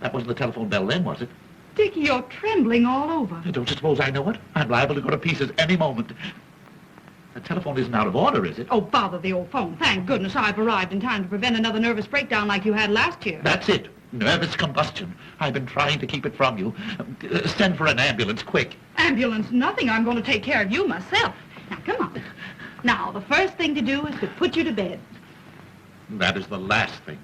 That wasn't the telephone bell then, was it? Dickie, you're trembling all over. Don't you suppose I know it? I'm liable to go to pieces any moment. The telephone isn't out of order, is it? Oh, bother the old phone. Thank goodness I've arrived in time to prevent another nervous breakdown like you had last year. That's it. Nervous combustion. I've been trying to keep it from you. Send for an ambulance, quick. Ambulance, nothing. I'm going to take care of you myself. Now, come on. Now, the first thing to do is to put you to bed. That is the last thing.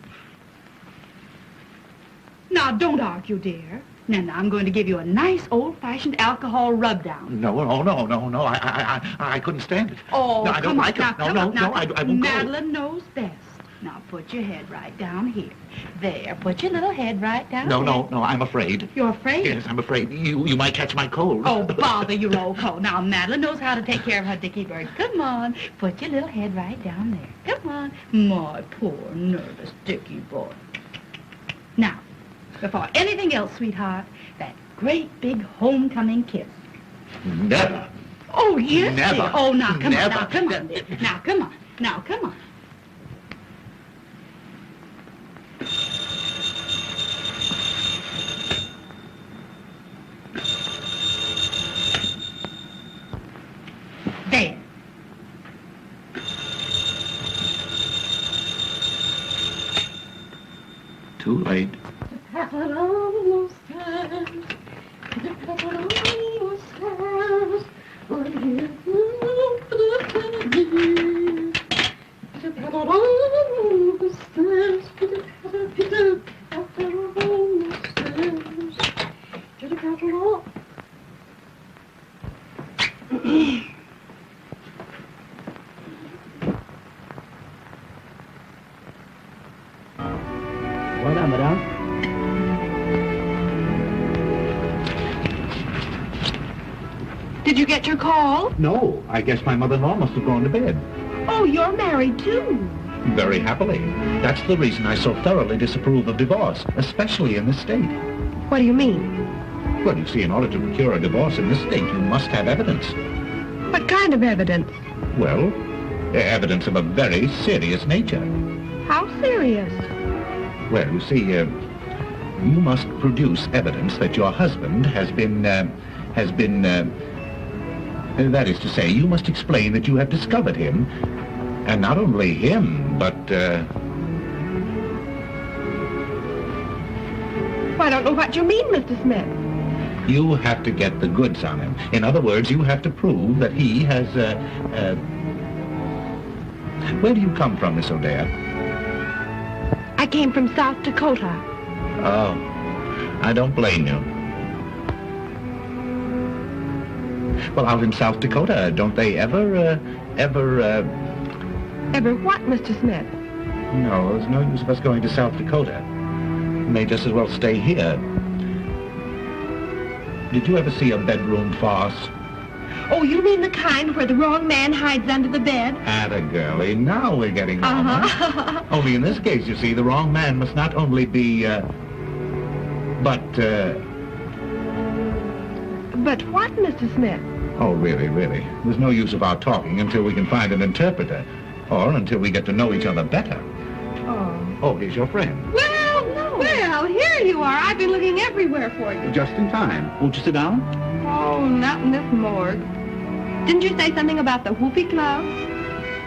Now, don't argue, dear. Now, I'm going to give you a nice old-fashioned alcohol rub-down. No. I couldn't stand it. Oh, no, I don't come on. like Now, it. come No, on. Now, I won't go. Madeline knows best. Now, put your head right down here. There, put your little head right down there. No, I'm afraid. You're afraid? Yes, I'm afraid. You might catch my cold. Oh, bother your old coat. Now, Madeline knows how to take care of her Dickie bird. Come on, put your little head right down there. Come on. My poor, nervous Dickie boy. Now, before anything else, sweetheart, that great big homecoming kiss. Never. Oh, yes, Never. dear. Oh, now, come Never. on, now, come on, dear. Now, come on. Now, come on. too late. Voilà, madame. Did you get your call? No, I guess my mother-in-law must have gone to bed. Oh, you're married, too. Very happily. That's the reason I so thoroughly disapprove of divorce, especially in this state. What do you mean? Well, you see, in order to procure a divorce in this state, you must have evidence. What kind of evidence? Well, evidence of a very serious nature. How serious? Well, you see, you must produce evidence that your husband has been, that is to say, you must explain that you have discovered him, and not only him, but, I don't know what you mean, Mr. Smith. you have to get the goods on him. In other words, you have to prove that he has, where do you come from, Miss O'Dea? I came from South Dakota. Oh, I don't blame you. Well, out in South Dakota, don't they ever... Ever what, Mr. Smith? No, there's no use of us going to South Dakota. We may just as well stay here. Did you ever see a bedroom farce? Oh, you mean the kind where the wrong man hides under the bed? Atta girlie, now we're getting on. Huh? Only in this case, you see, the wrong man must not only be, but what, Mr. Smith? Oh, really. There's no use of our talking until we can find an interpreter, or until we get to know each other better. Oh, here's your friend. Well, here you are. I've been looking everywhere for you. Just in time. Won't you sit down? Oh, not in this morgue. Didn't you say something about the Whoopee Club?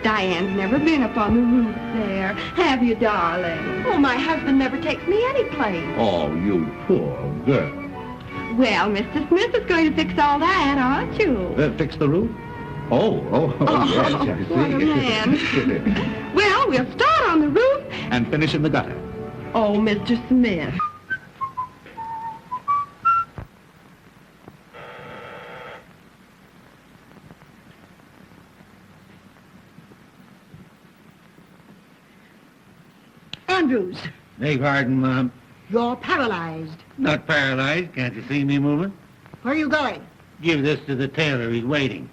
Diane's never been up on the roof there. Have you, darling? Oh, my husband never takes me any place. Oh, you poor girl. Well, Mr. Smith is going to fix all that, aren't you? Fix the roof? Oh, yes, I see. What a man. Well, we'll start on the roof. And finish in the gutter. Oh, Mr. Smith. Andrews, Beg pardon, Mom. you're paralyzed. Not paralyzed. Can't you see me moving? Where are you going? Give this to the tailor. He's waiting.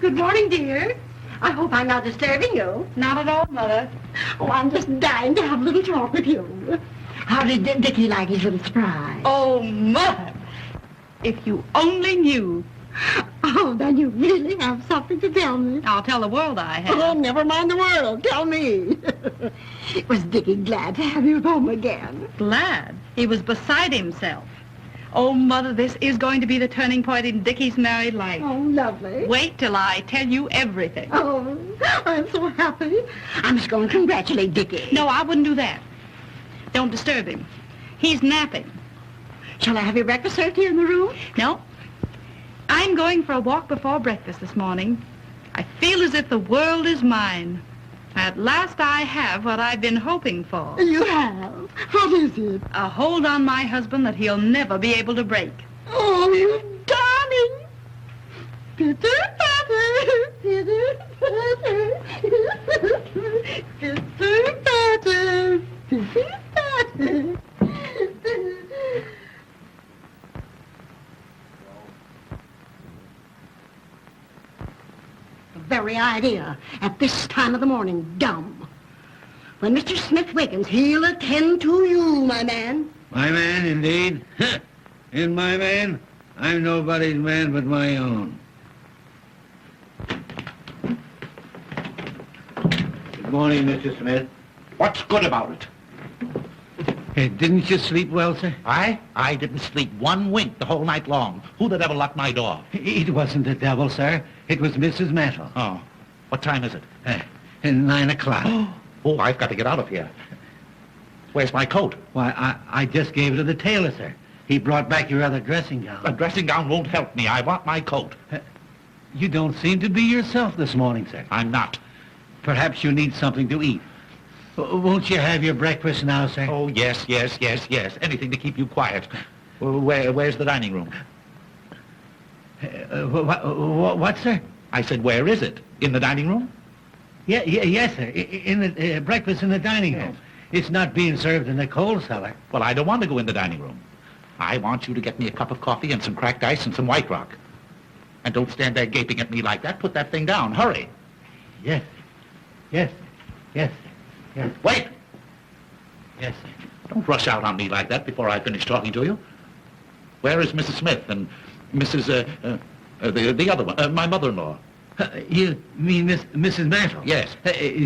Good morning, dear. I hope I'm not disturbing you. Not at all, Mother. Oh, I'm just dying to have a little talk with you. How did Dickie like his little surprise? Oh, Mother. If you only knew. Oh, then you really have something to tell me. I'll tell the world I have. Oh, never mind the world. Tell me. Was Dickie glad to have you home again? Glad. He was beside himself. Oh, Mother, this is going to be the turning point in Dickie's married life. Oh, lovely. Wait till I tell you everything. Oh, I'm so happy. I must go and congratulate Dickie. No, I wouldn't do that. Don't disturb him. He's napping. Shall I have your breakfast served here in the room? No. I'm going for a walk before breakfast this morning. I feel as if the world is mine. At last I have what I've been hoping for. You have. What is it? A hold on my husband that he'll never be able to break. Oh, you darling. Pitter-patter, pitter-patter, pitter-patter, pitter-patter. The very idea at this time of the morning, dumb. When Mr. Smith wakens, he'll attend to you, my man. My man, indeed. And my man? I'm nobody's man but my own. Good morning, Mr. Smith. What's good about it? Hey, didn't you sleep well, sir? I didn't sleep one wink the whole night long. Who the devil locked my door? It wasn't the devil, sir. It was Mrs. Mantle. Oh, what time is it? At 9 o'clock. Oh, I've got to get out of here. Where's my coat? Why, I just gave it to the tailor, sir. He brought back your other dressing gown. A dressing gown won't help me. I want my coat. You don't seem to be yourself this morning, sir. I'm not. Perhaps you need something to eat. Won't you have your breakfast now, sir? Oh, yes. Anything to keep you quiet. Where's the dining room? What, sir? I said, where is it? In the dining room? Yes, sir. In the breakfast in the dining room. It's not being served in the coal cellar. Well, I don't want to go in the dining room. I want you to get me a cup of coffee and some cracked ice and some White Rock. And don't stand there gaping at me like that. Put that thing down. Hurry. Yes. Wait! Yes, sir. Don't rush out on me like that before I finish talking to you. Where is Mrs. Smith and Mrs. The other one, my mother-in-law? You mean Mrs. Mantle? Yes.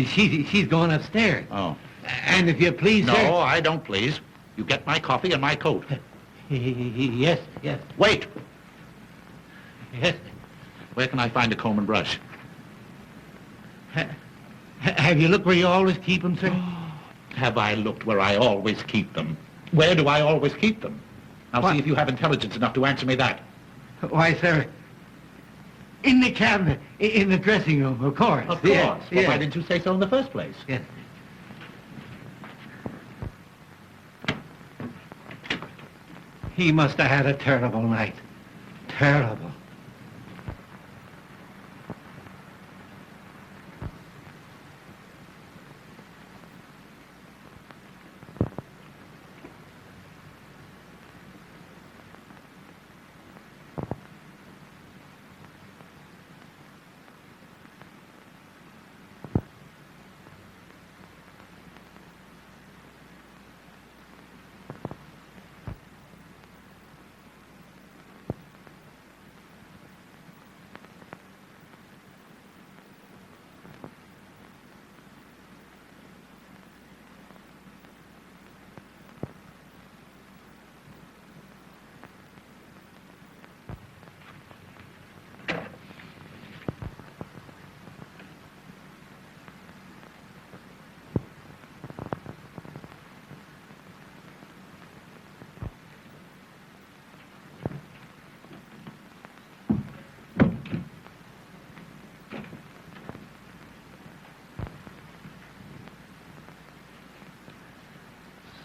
She's going upstairs. Oh. And if you please, No, sir... I don't please. You get my coffee and my coat. Yes. Wait! Yes. Where can I find a comb and brush? Have you looked where you always keep them, sir? Have I looked where I always keep them? Where do I always keep them? Now What? see if you have intelligence enough to answer me that. Why, sir, in the cabinet, in the dressing room, of course. Of course. Yes, Well, yes. why didn't you say so in the first place? Yes. He must have had a terrible night. Terrible.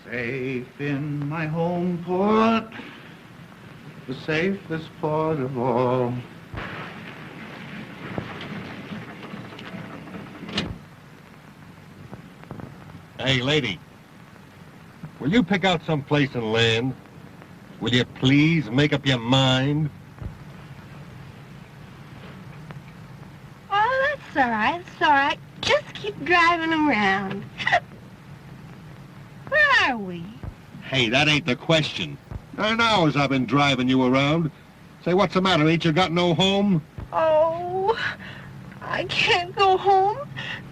Safe in my home port, the safest port of all. Hey, lady, will you pick out some place and land? Will you please make up your mind? Oh, that's all right. It's all right. Just keep driving around. Where are we? Hey, that ain't the question. 9 hours I've been driving you around. Say, what's the matter? Ain't you got no home? Oh, I can't go home.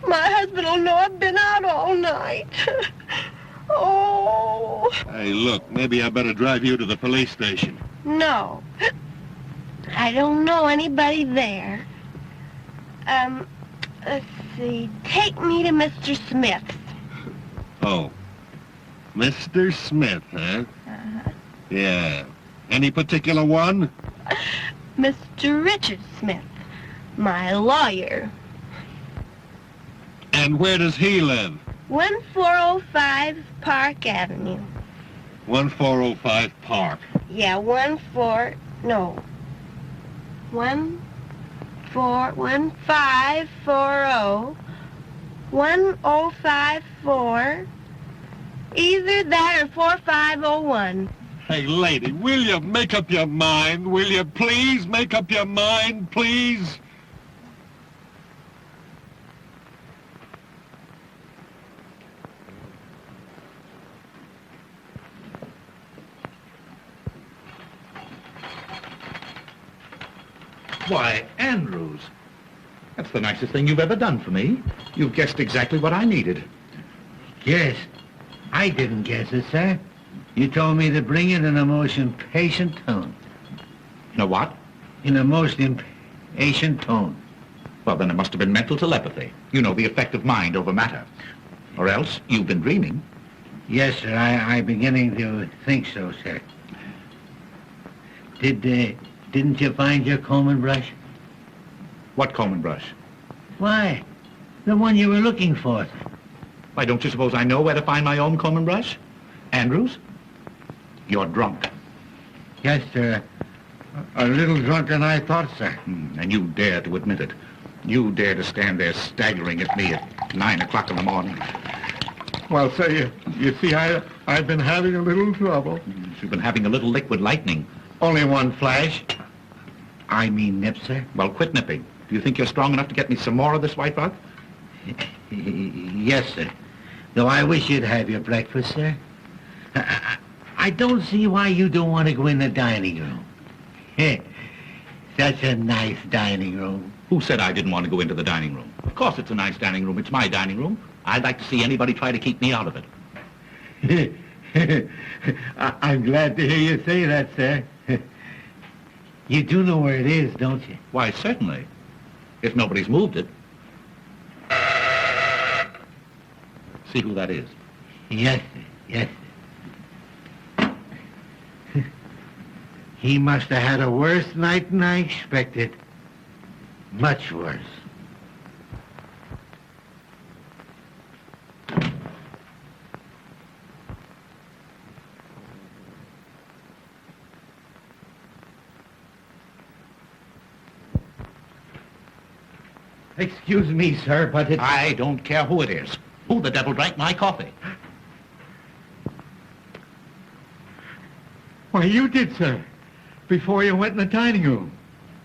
My husband will know I've been out all night. Oh, Hey, look, maybe I better drive you to the police station. no. I don't know anybody there. Let's see. Take me to Mr. Smith's. Oh. Mr. Smith, huh? Uh-huh. Yeah. Any particular one? Mr. Richard Smith, my lawyer. And where does he live? 1405 Park Avenue. 1405 Park. Yeah, 1540. 1054. Either that or 4501. Hey, lady, will you make up your mind? Will you please make up your mind, please? Why, Andrews, that's the nicest thing you've ever done for me. You've guessed exactly what I needed. Yes. I didn't guess it, sir. You told me to bring it in a most impatient tone. Know what? In a most impatient tone. Well, then it must have been mental telepathy. You know, the effect of mind over matter. Or else you've been dreaming. Yes, sir, I'm beginning to think so, sir. Didn't you find your comb and brush? What comb and brush? Why, the one you were looking for, sir. Why, don't you suppose I know where to find my own comb and brush? Andrews? You're drunk. Yes, sir. A little drunker than I thought, sir. And you dare to admit it. You dare to stand there staggering at me at 9 o'clock in the morning. Well, sir, you see, I've been having a little trouble. You've been having a little liquid lightning. Only one flash. I mean nip, sir. Well, quit nipping. Do you think you're strong enough to get me some more of this White Rock? Yes, sir. Though I wish you'd have your breakfast, sir. I don't see why you don't want to go in the dining room. Such a nice dining room. Who said I didn't want to go into the dining room? Of course it's a nice dining room. It's my dining room. I'd like to see anybody try to keep me out of it. I'm glad to hear you say that, sir. You do know where it is, don't you? Why, certainly. If nobody's moved it. See who that is. Yes, sir. Yes, sir. He must have had a worse night than I expected. Much worse. Excuse me, sir, but it's... I don't care who it is. Who the devil drank my coffee? Why, you did, sir, before you went in the dining room.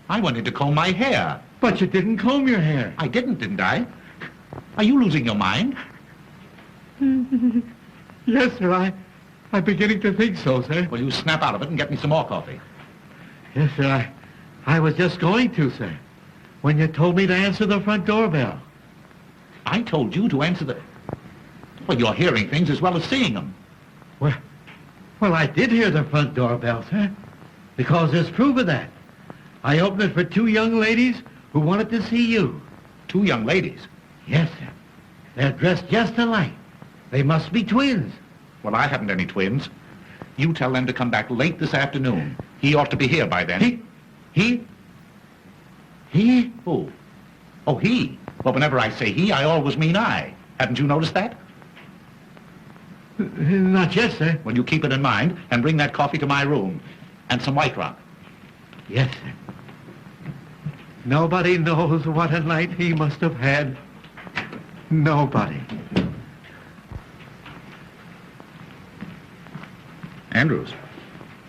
I wanted to comb my hair. But you didn't comb your hair. I didn't I? Are you losing your mind? Yes, sir, I'm beginning to think so, sir. Well, you snap out of it and get me some more coffee. Yes, sir, I was just going to, sir, when you told me to answer the front doorbell. I told you to answer the... Well, you're hearing things as well as seeing them. Well, I did hear the front doorbell, sir, because there's proof of that. I opened it for two young ladies who wanted to see you. Two young ladies. Yes, sir. They're dressed just alike. They must be twins. Well, I haven't any twins. You tell them to come back late this afternoon. He ought to be here by then. He? Who? Oh, he. Well, whenever I say he, I always mean I. Haven't you noticed that? Not yet, sir. Well, you keep it in mind and bring that coffee to my room. And some White Rock. Yes, sir. Nobody knows what a night he must have had. Nobody. Andrews,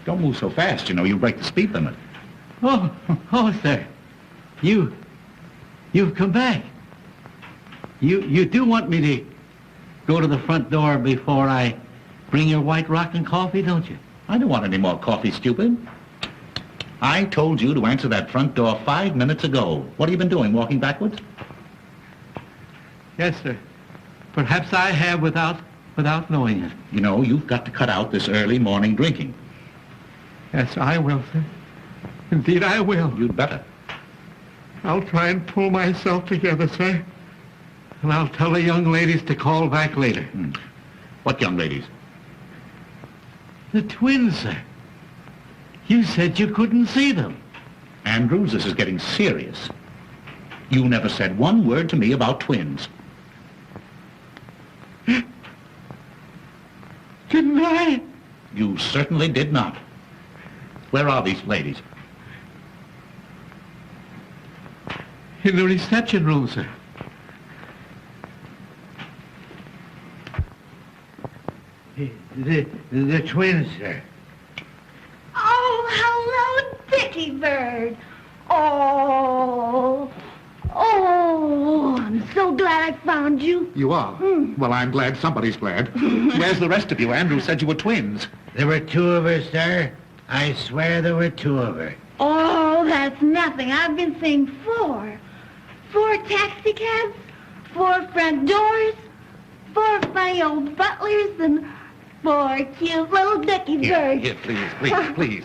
don't move so fast. You know, you break the speed limit. Oh, sir. You've come back. You do want me to go to the front door before I bring your White Rock and coffee, don't you? I don't want any more coffee, stupid. I told you to answer that front door 5 minutes ago. What have you been doing, walking backwards? Yes, sir. Perhaps I have without knowing it. You know, you've got to cut out this early morning drinking. Yes, I will, sir. Indeed, I will. You'd better. I'll try and pull myself together, sir. And I'll tell the young ladies to call back later. What young ladies? The twins, sir. You said you couldn't see them. Andrews, this is getting serious. You never said one word to me about twins. Didn't I? You certainly did not. Where are these ladies? In the reception room, sir. The twins, sir. Oh, hello, Dickie Bird. Oh, I'm so glad I found you. You are? Well, I'm glad somebody's glad. Where's the rest of you? Andrews said you were twins. There were two of her, sir. I swear there were two of her. Oh, that's nothing. I've been saying 4. 4 taxicabs, 4 front doors, 4 funny old butlers and 4 cute little Dickie Here, birds. here,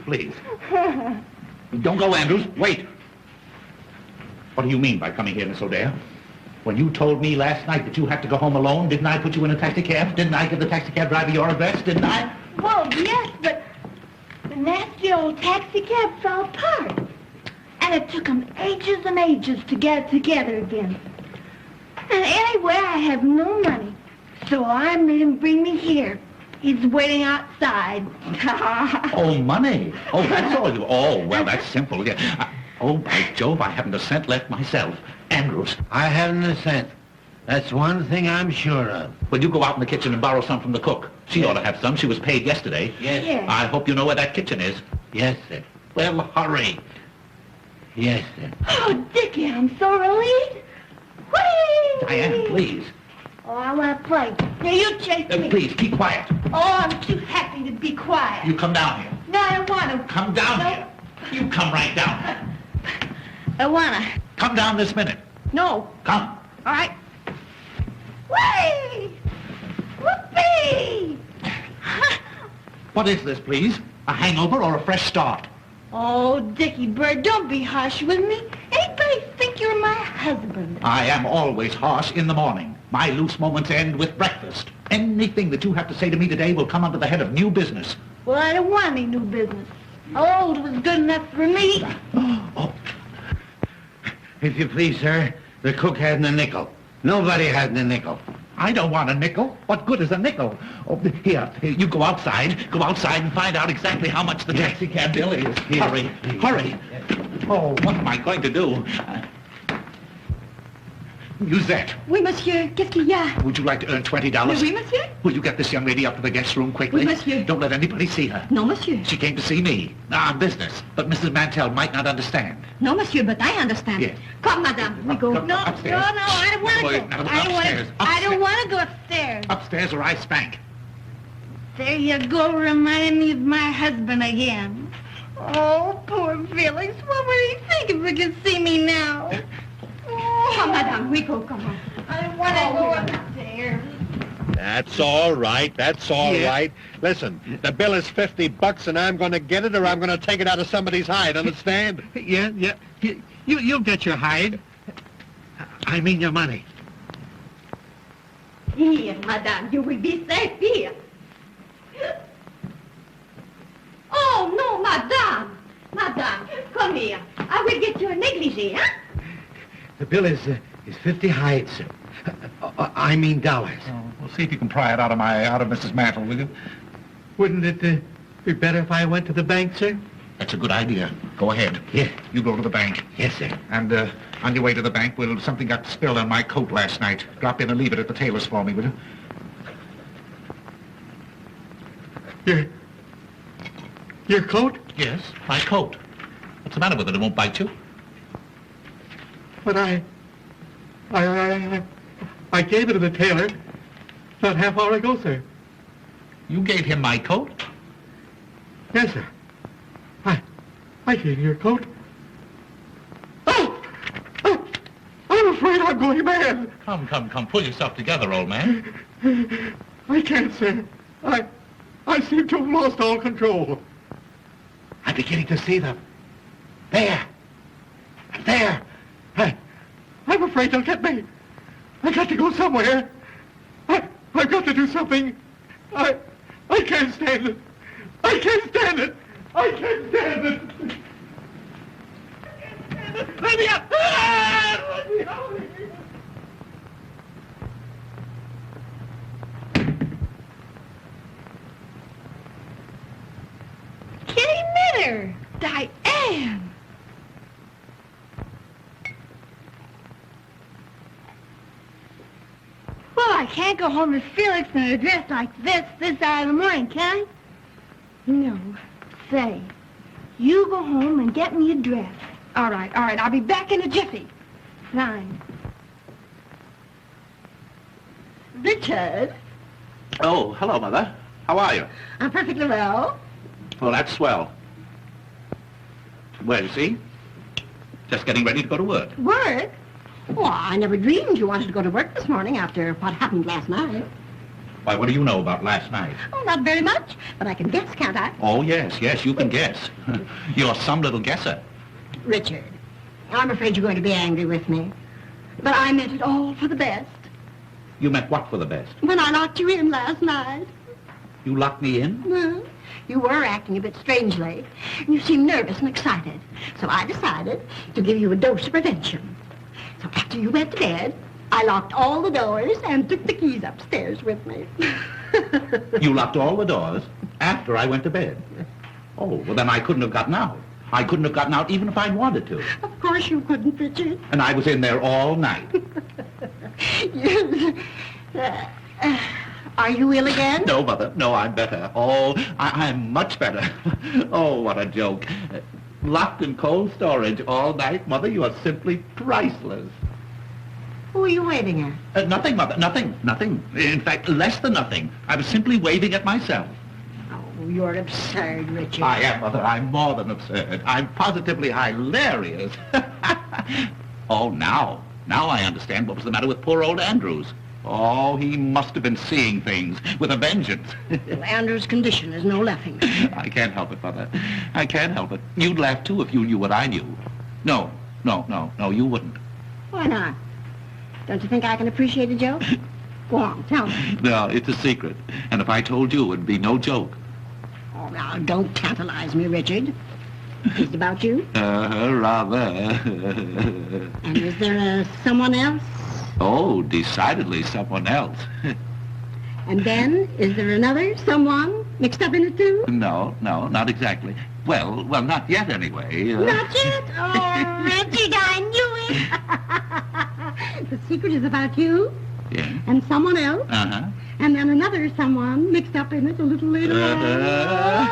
please. Don't go, Andrews. Wait. What do you mean by coming here, Miss O'Dare? When you told me last night that you had to go home alone, didn't I put you in a taxicab? Didn't I give the taxicab driver your address? Didn't I? Well, yes, but the nasty old taxi cab fell apart. And it took 'em ages and ages to get it together again. And anyway, I have no money. So I made him bring me here. He's waiting outside. Oh, money. Oh, that's all you... Oh, well, that's simple. Yeah. Oh, by Jove, I haven't a cent left myself. Andrews, I haven't a cent. That's one thing I'm sure of. will you go out in the kitchen and borrow some from the cook? She ought to have some. She was paid yesterday. Yes. Yes. I hope you know where that kitchen is. Yes, sir. Well, hurry. Yes, sir. Oh, Dickie, I'm so relieved. Whee! Diane, please. Oh, I want to play. Now, you chase me. Please, keep quiet. Oh, I'm too happy to be quiet. You come down here. No, I don't want to. Come down No. here. You come right down. I want to. Come down this minute. No. Come. All right. Whee! Whoopee! What is this, please? A hangover or a fresh start? Oh, Dickie Bird, don't be harsh with me. Anybody think you're my husband? I am always harsh in the morning. My loose moments end with breakfast. Anything that you have to say to me today will come under the head of new business. Well, I don't want any new business. Old was good enough for me. Oh, If you please, sir, the cook hadn't a nickel. Nobody hadn't a nickel. I don't want a nickel. What good is a nickel? Oh, here, you go outside. Go outside and find out exactly how much the taxi cab bill is. Hurry, hurry. Oh, what am I going to do? Musette, Oui, monsieur. Qu'est-ce qu'il y a? would you like to earn $20? Oui, monsieur. Will you get this young lady up to the guest room quickly? Oui, monsieur. Don't let anybody see her. Non, monsieur. She came to see me. On business. But Mrs. Mantell might not understand. No, monsieur, but I understand. Yes. Come, madame. We go. Come No, upstairs. no, I don't want to Wait, go. no, I don't want upstairs, to. I don't upstairs. want to go upstairs. Upstairs or I spank. There you go, reminding me of my husband again. Oh, poor Felix. What would he think if he could see me now? Oh, Come, madame. We go. Come on. I don't want to go upstairs. That's all right. That's all right. Listen, the bill is $50 and I'm going to get it or I'm going to take it out of somebody's hide, understand? Yeah. You'll get your hide. I mean your money. Here, madame, you will be safe here. Oh, no, madame. Madame, come here. I will get you a negligee, huh? The bill is 50 hides, sir. I mean dollars. We'll see if you can pry it out of Mrs. Mantle, will you? Wouldn't it be better if I went to the bank, sir? That's a good idea. Go ahead. Yeah. You go to the bank. Yes, sir. And on your way to the bank, something got spilled on my coat last night. Drop in and leave it at the tailor's for me, will you? Your coat? Yes, my coat. What's the matter with it? It won't bite you? But I gave it to the tailor not half hour ago, sir. You gave him my coat? Yes, sir. I gave you your coat. Oh! I'm afraid I'm going mad. Come. Pull yourself together, old man. I can't, sir. I seem to have lost all control. I'm beginning to see them. There. I'm afraid they'll get me. I got to go somewhere. I've got to do something. I can't stand it. I can't stand it. Let me out. Let me out. Kitty Mitter! Diane! Well, I can't go home to Felix in a dress like this hour of the morning, can I? No. Say, you go home and get me a dress. All right. I'll be back in a jiffy. Fine. Richard, Oh, hello, Mother. How are you? I'm perfectly well. Well, that's swell. Well, you see? Just getting ready to go to work. Work? Well, I never dreamed you wanted to go to work this morning after what happened last night. Why, what do you know about last night? Oh, not very much, but I can guess, can't I? Oh, yes, you can guess. You're some little guesser. Richard, I'm afraid you're going to be angry with me. But I meant it all for the best. You meant what for the best? When I locked you in last night. You locked me in? Well, you were acting a bit strangely. You seemed nervous and excited. So I decided to give you a dose of prevention. So after you went to bed, I locked all the doors and took the keys upstairs with me. You locked all the doors after I went to bed? Oh, well, then I couldn't have gotten out. I couldn't have gotten out even if I'd wanted to. Of course you couldn't, Richard. And I was in there all night. Yes. Are you ill again? No, Mother. No, I'm better. Oh, I'm much better. Oh, what a joke. Locked in cold storage all night, Mother. You are simply priceless. Who are you waving at? Nothing, Mother. Nothing. In fact, less than nothing. I was simply waving at myself. Oh, you're absurd, Richard. I am, Mother. I'm more than absurd. I'm positively hilarious. Oh, now I understand what was the matter with poor old Andrews. Oh, he must have been seeing things with a vengeance. Well, Andrew's condition is no laughing. I can't help it, Mother. I can't help it. You'd laugh, too, if you knew what I knew. No, you wouldn't. Why not? Don't you think I can appreciate a joke? Go on, tell me. No, it's a secret. And if I told you, it'd be no joke. Oh, now, don't tantalize me, Richard. Is it about you? Rather. And is there someone else? Oh, decidedly someone else. And then, is there another someone mixed up in it, too? No, not exactly. Well, not yet, anyway. Not yet? Oh, Richard, I knew it. The secret is about you Yeah. and someone else, Uh-huh. and then another someone mixed up in it a little later on.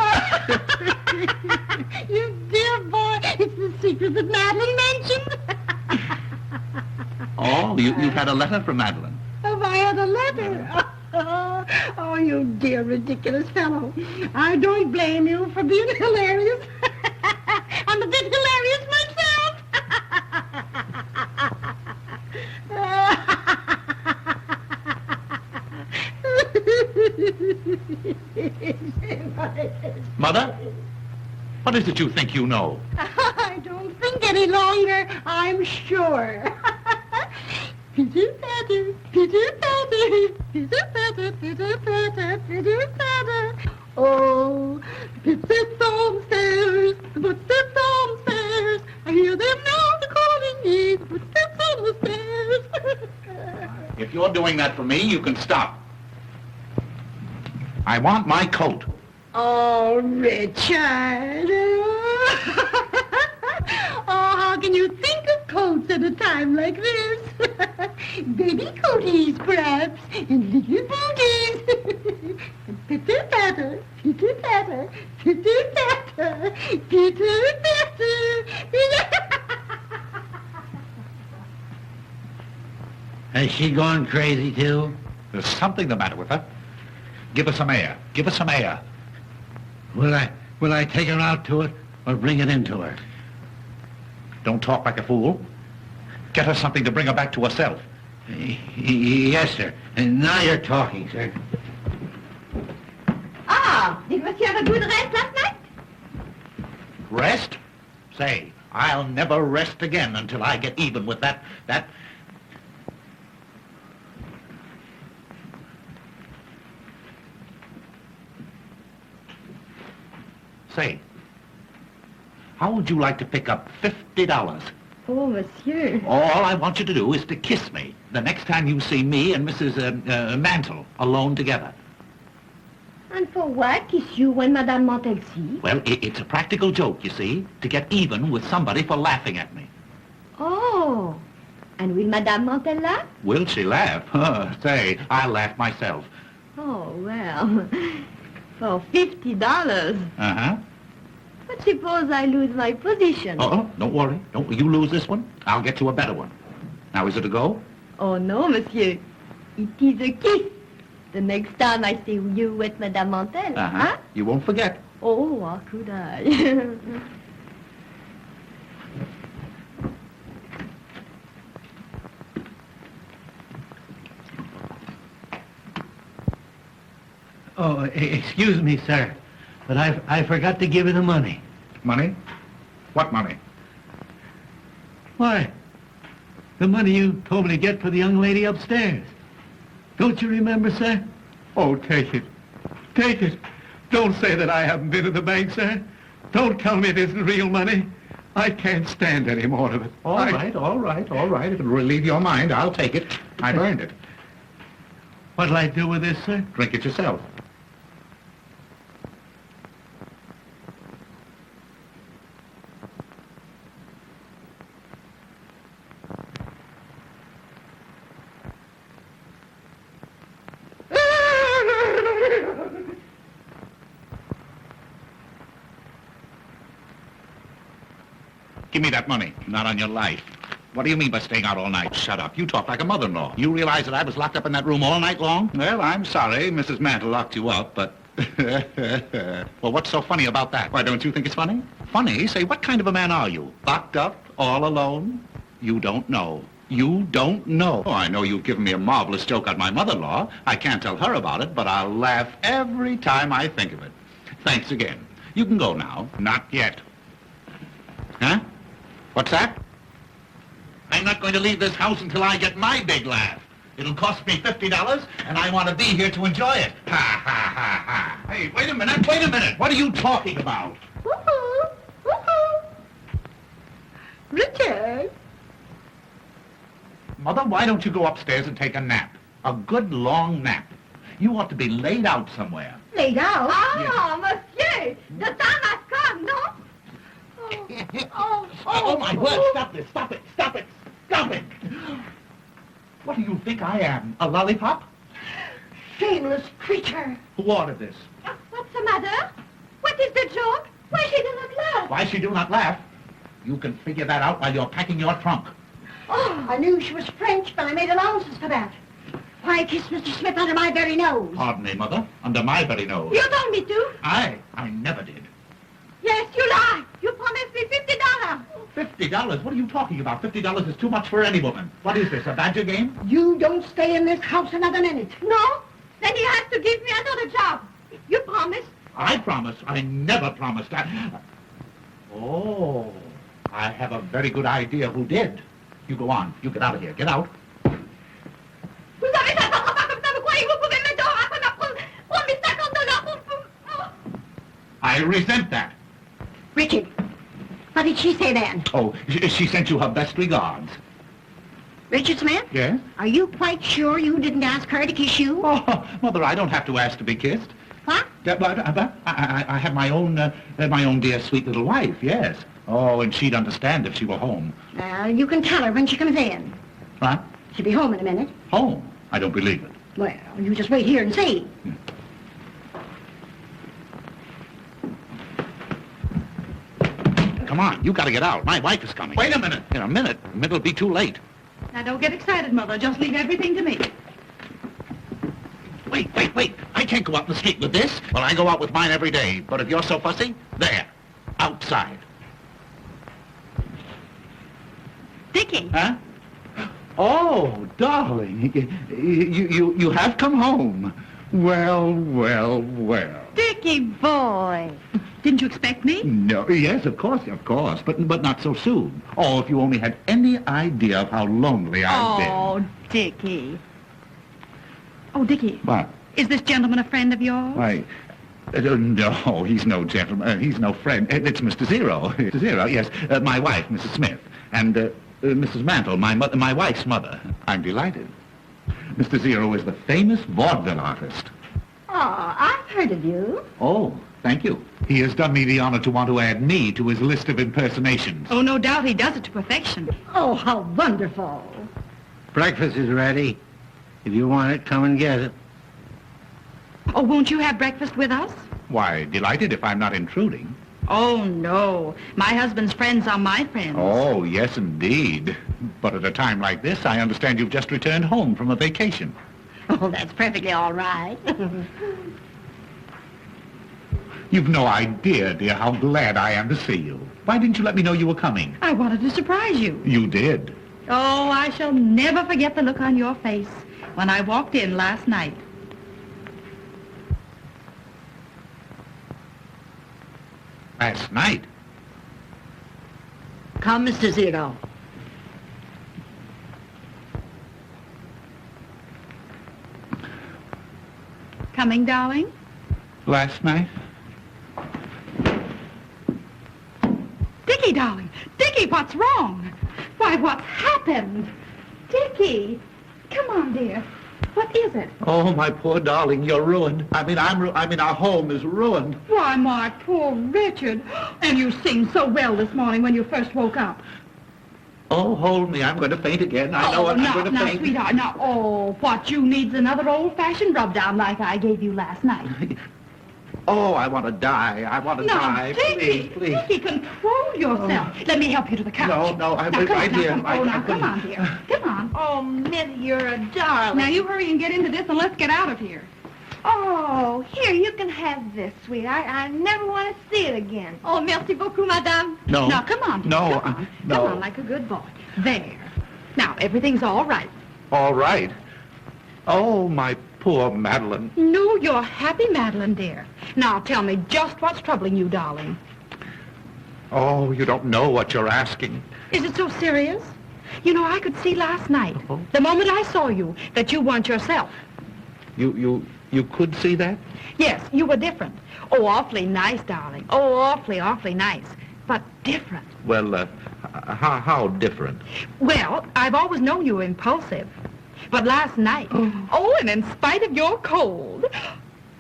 You dear boy, it's the secret that Madeline mentioned. Oh, you've had a letter from Madeline. Have I had a letter? Oh, you dear ridiculous fellow. I don't blame you for being hilarious. I'm a bit hilarious myself. Mother? What is it you think you know? I don't think any longer, I'm sure. Pitter-patter, pitter-patter, pitter-patter, pitter-patter, pitter-patter. Oh, footsteps downstairs, footsteps downstairs. I hear them now, they're calling me, footsteps on the stairs. If you're doing that for me, you can stop. I want my coat. Oh, Richard. Oh, how can you think of coats at a time like this? Baby coaties, perhaps, and little booties. Pitter-patter, pitter-patter, pitter-patter, pitter-patter. Has she gone crazy, too? There's something the matter with her. Give her some air. Give her some air. Will I take her out to it or bring it into her? Don't talk like a fool. Get her something to bring her back to herself. Yes, sir. And now you're talking, sir. Ah, did Monsieur have a good rest last night? Rest? Say, I'll never rest again until I get even with that... Say, how would you like to pick up $50? Oh, monsieur. All I want you to do is to kiss me the next time you see me and Mrs. Mantle alone together. And for what? Kiss you when Madame Montelsey? Well, it's a practical joke, you see, to get even with somebody for laughing at me. Oh, and will Madame Montel laugh? Will she laugh? Say, I'll laugh myself. Oh, well, for $50. Uh-huh. But suppose I lose my position. Oh, don't worry. Don't you lose this one. I'll get you a better one. Now, is it a go? Oh, no, monsieur. It is a kiss. The next time I see you with Madame Montel. Uh-huh. Huh? You won't forget. Oh, how could I? Oh, excuse me, sir, but I forgot to give you the money. Money? What money? Why, the money you told me to get for the young lady upstairs. Don't you remember, sir? Oh, take it. Take it. Don't say that I haven't been to the bank, sir. Don't tell me it isn't real money. I can't stand any more of it. All right, all right, all right. If it'll relieve your mind, I'll take it. I've earned it. What'll I do with this, sir? Drink it yourself. Give me that money. Not on your life. What do you mean by staying out all night? Shut up. You talk like a mother-in-law. You realize that I was locked up in that room all night long? Well, I'm sorry. Mrs. Mantle locked you up, but... Well, what's so funny about that? Why, don't you think it's funny? Funny? Say, what kind of a man are you? Locked up? All alone? You don't know. You don't know. Oh, I know you've given me a marvelous joke on my mother-in-law. I can't tell her about it, but I'll laugh every time I think of it. Thanks again. You can go now. Not yet. Huh? What's that? I'm not going to leave this house until I get my big laugh. It'll cost me $50, and I want to be here to enjoy it. Ha, ha, ha, ha. Hey, wait a minute, wait a minute. What are you talking about? Woohoo! Woohoo! Richard! Mother, why don't you go upstairs and take a nap? A good long nap. You ought to be laid out somewhere. Laid out? Ah, monsieur, the time has come, no? Oh, my word, stop this, stop it, stop it, stop it. What do you think I am, a lollipop? Shameless creature. Who ordered this? What's the matter? What is the joke? Why she do not laugh? Why she do not laugh? You can figure that out while you're packing your trunk. Oh, I knew she was French, but I made allowances for that. Why kiss Mr. Smith under my very nose? Pardon me, Mother, under my very nose. You told me to. I never did. Yes, you lie. You promised me $50. $50? What are you talking about? $50 is too much for any woman. What is this, a badger game? You don't stay in this house another minute. No? Then you have to give me another job. You promised. I promise. I never promised. Oh, I have a very good idea who did. You go on. You get out of here. Get out. Vous avez ça sans pas comme ça, vous croyez que vous pouvez me donner après ma promis $50 I resent that. Richard, what did she say then? Oh, she sent you her best regards. Richard Smith? Yes? Are you quite sure you didn't ask her to kiss you? Oh, Mother, I don't have to ask to be kissed. What? I have my own dear sweet little wife, yes. Oh, and she'd understand if she were home. Well, you can tell her when she comes in. What? She'll be home in a minute. Home? I don't believe it. Well, you just wait here and see. Come on, you gotta get out. My wife is coming. Wait a minute. In a minute. It'll be too late. Now, don't get excited, Mother. Just leave everything to me. Wait. I can't go out in the street with this. Well, I go out with mine every day. But if you're so fussy, there. Outside. Dickie. Huh? Oh, darling. You have come home. Well. Dickie boy. Didn't you expect me? No, yes, of course, but not so soon. Oh, if you only had any idea of how lonely I've been. Oh, Dickie. Oh, Dickie. What? Is this gentleman a friend of yours? Why, no, he's no gentleman. He's no friend. It's Mr. Zero. Mr. Zero, yes. My wife, Mrs. Smith. And Mrs. Mantle, my wife's mother. I'm delighted. Mr. Zero is the famous vaudeville artist. Oh, I've heard of you. Oh, thank you. He has done me the honor to want to add me to his list of impersonations. Oh, no doubt he does it to perfection. Oh, how wonderful. Breakfast is ready. If you want it, come and get it. Oh, won't you have breakfast with us? Why, delighted if I'm not intruding. Oh, no. My husband's friends are my friends. Oh, yes, indeed. But at a time like this, I understand you've just returned home from a vacation. Oh, that's perfectly all right. You've no idea, dear, how glad I am to see you. Why didn't you let me know you were coming? I wanted to surprise you. You did. Oh, I shall never forget the look on your face when I walked in last night. Last night? Come, Mr. Zero. Coming, darling? Last night? Dickie, darling. Dickie, what's wrong? Why, what's happened? Dickie, come on, dear. What is it? Oh, my poor darling, you're ruined. I mean, our home is ruined. Why, my poor Richard. And you seemed so well this morning when you first woke up. Oh, hold me. I'm going to faint again. I know it. I'm going to now, faint. sweetheart, now, what you need's another old-fashioned rub-down like I gave you last night. Oh, I want to die. I want to die. Dickie, Please. Dickie, control yourself. Let me help you to the couch. No, I'm now, come right on, here. Now, come on, dear. Come on. Oh, Minnie, you're a darling. Now, you hurry and get into this, and let's get out of here. Oh, here, you can have this, sweetheart. I never want to see it again. Oh, merci beaucoup, madame. No. Now, come on, dear. No, Come on. no. Come on, like a good boy. There. Now, everything's all right. All right. Oh, my poor Madeline. No, you're happy, Madeline, dear. Now, tell me just what's troubling you, darling. Oh, you don't know what you're asking. Is it so serious? You know, I could see last night, the moment I saw you, that you weren't yourself. You could see that? Yes, you were different. Oh, awfully nice, darling. Oh, awfully, awfully nice. But different. Well, how different? Well, I've always known you were impulsive. But last night, oh, and in spite of your cold,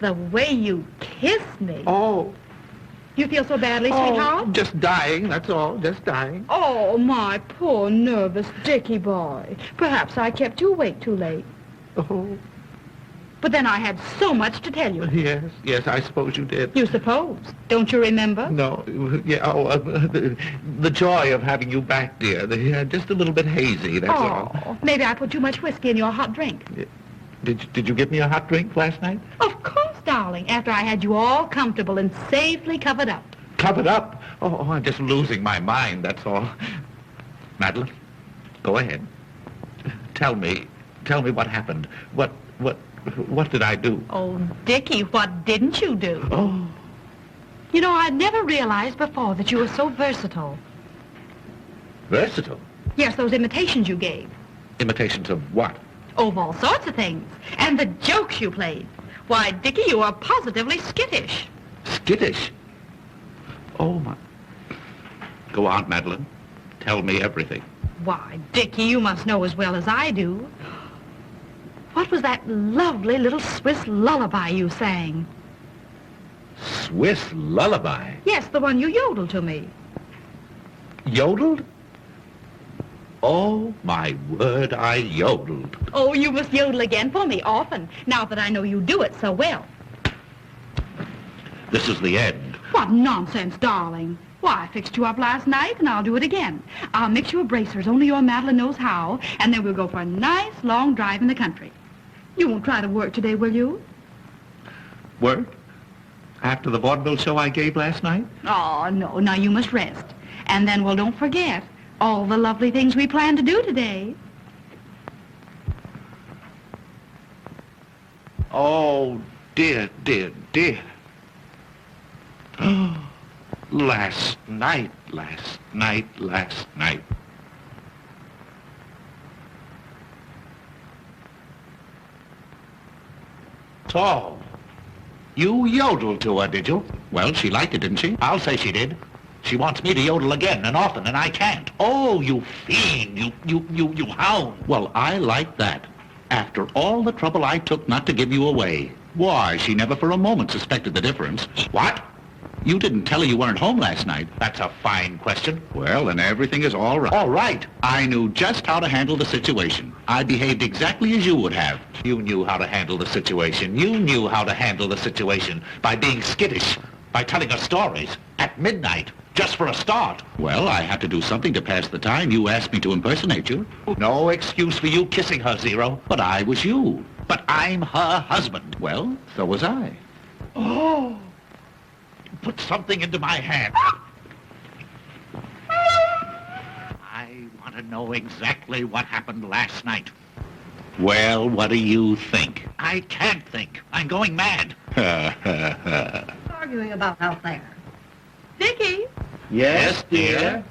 the way you kissed me. Oh. You feel so badly, sweetheart? Just dying, that's all. Just dying. Oh, my poor nervous Dickie boy. Perhaps I kept you awake too late. Oh. But then I had so much to tell you. Yes, I suppose you did. You suppose. Don't you remember? No, yeah, the joy of having you back, dear. Just a little bit hazy, that's all. Maybe I put too much whiskey in your hot drink. Did you give me a hot drink last night? Of course, darling, after I had you all comfortable and safely covered up. Covered up? Oh, I'm just losing my mind, that's all. Madeline, go ahead. Tell me what happened. What did I do? Oh, Dickie, what didn't you do? Oh. You know, I'd never realized before that you were so versatile. Versatile? Yes, those imitations you gave. Imitations of what? Oh, of all sorts of things. And the jokes you played. Why, Dickie, you are positively skittish. Skittish? Oh, my. Go on, Madeline. Tell me everything. Why, Dickie, you must know as well as I do. What was that lovely little Swiss lullaby you sang? Swiss lullaby? Yes, the one you yodeled to me. Yodeled? Oh, my word, I yodeled. Oh, you must yodel again for me often, now that I know you do it so well. This is the end. What nonsense, darling. Why, I fixed you up last night, and I'll do it again. I'll mix you a bracer as only your Madeline knows how, and then we'll go for a nice long drive in the country. You won't try to work today, will you? Work? After the vaudeville show I gave last night? Oh, no. Now you must rest. And then, well, don't forget all the lovely things we plan to do today. Oh, dear, dear, dear. Last night. So, you yodeled to her, did you? Well, she liked it, didn't she? I'll say she did. She wants me to yodel again and often, and I can't. Oh, you fiend, you hound. Well, I like that. After all the trouble I took not to give you away. Why, she never for a moment suspected the difference. What? You didn't tell her you weren't home last night. That's a fine question. Well, then everything is all right. All right. I knew just how to handle the situation. I behaved exactly as you would have. You knew how to handle the situation. You knew how to handle the situation by being skittish, by telling her stories at midnight, just for a start. Well, I had to do something to pass the time. You asked me to impersonate you. No excuse for you kissing her, Zero. But I was you. But I'm her husband. Well, so was I. Oh. Put something into my hand. I want to know exactly what happened last night. Well, what do you think? I can't think. I'm going mad. Arguing about out there. Dickie! Yes, dear?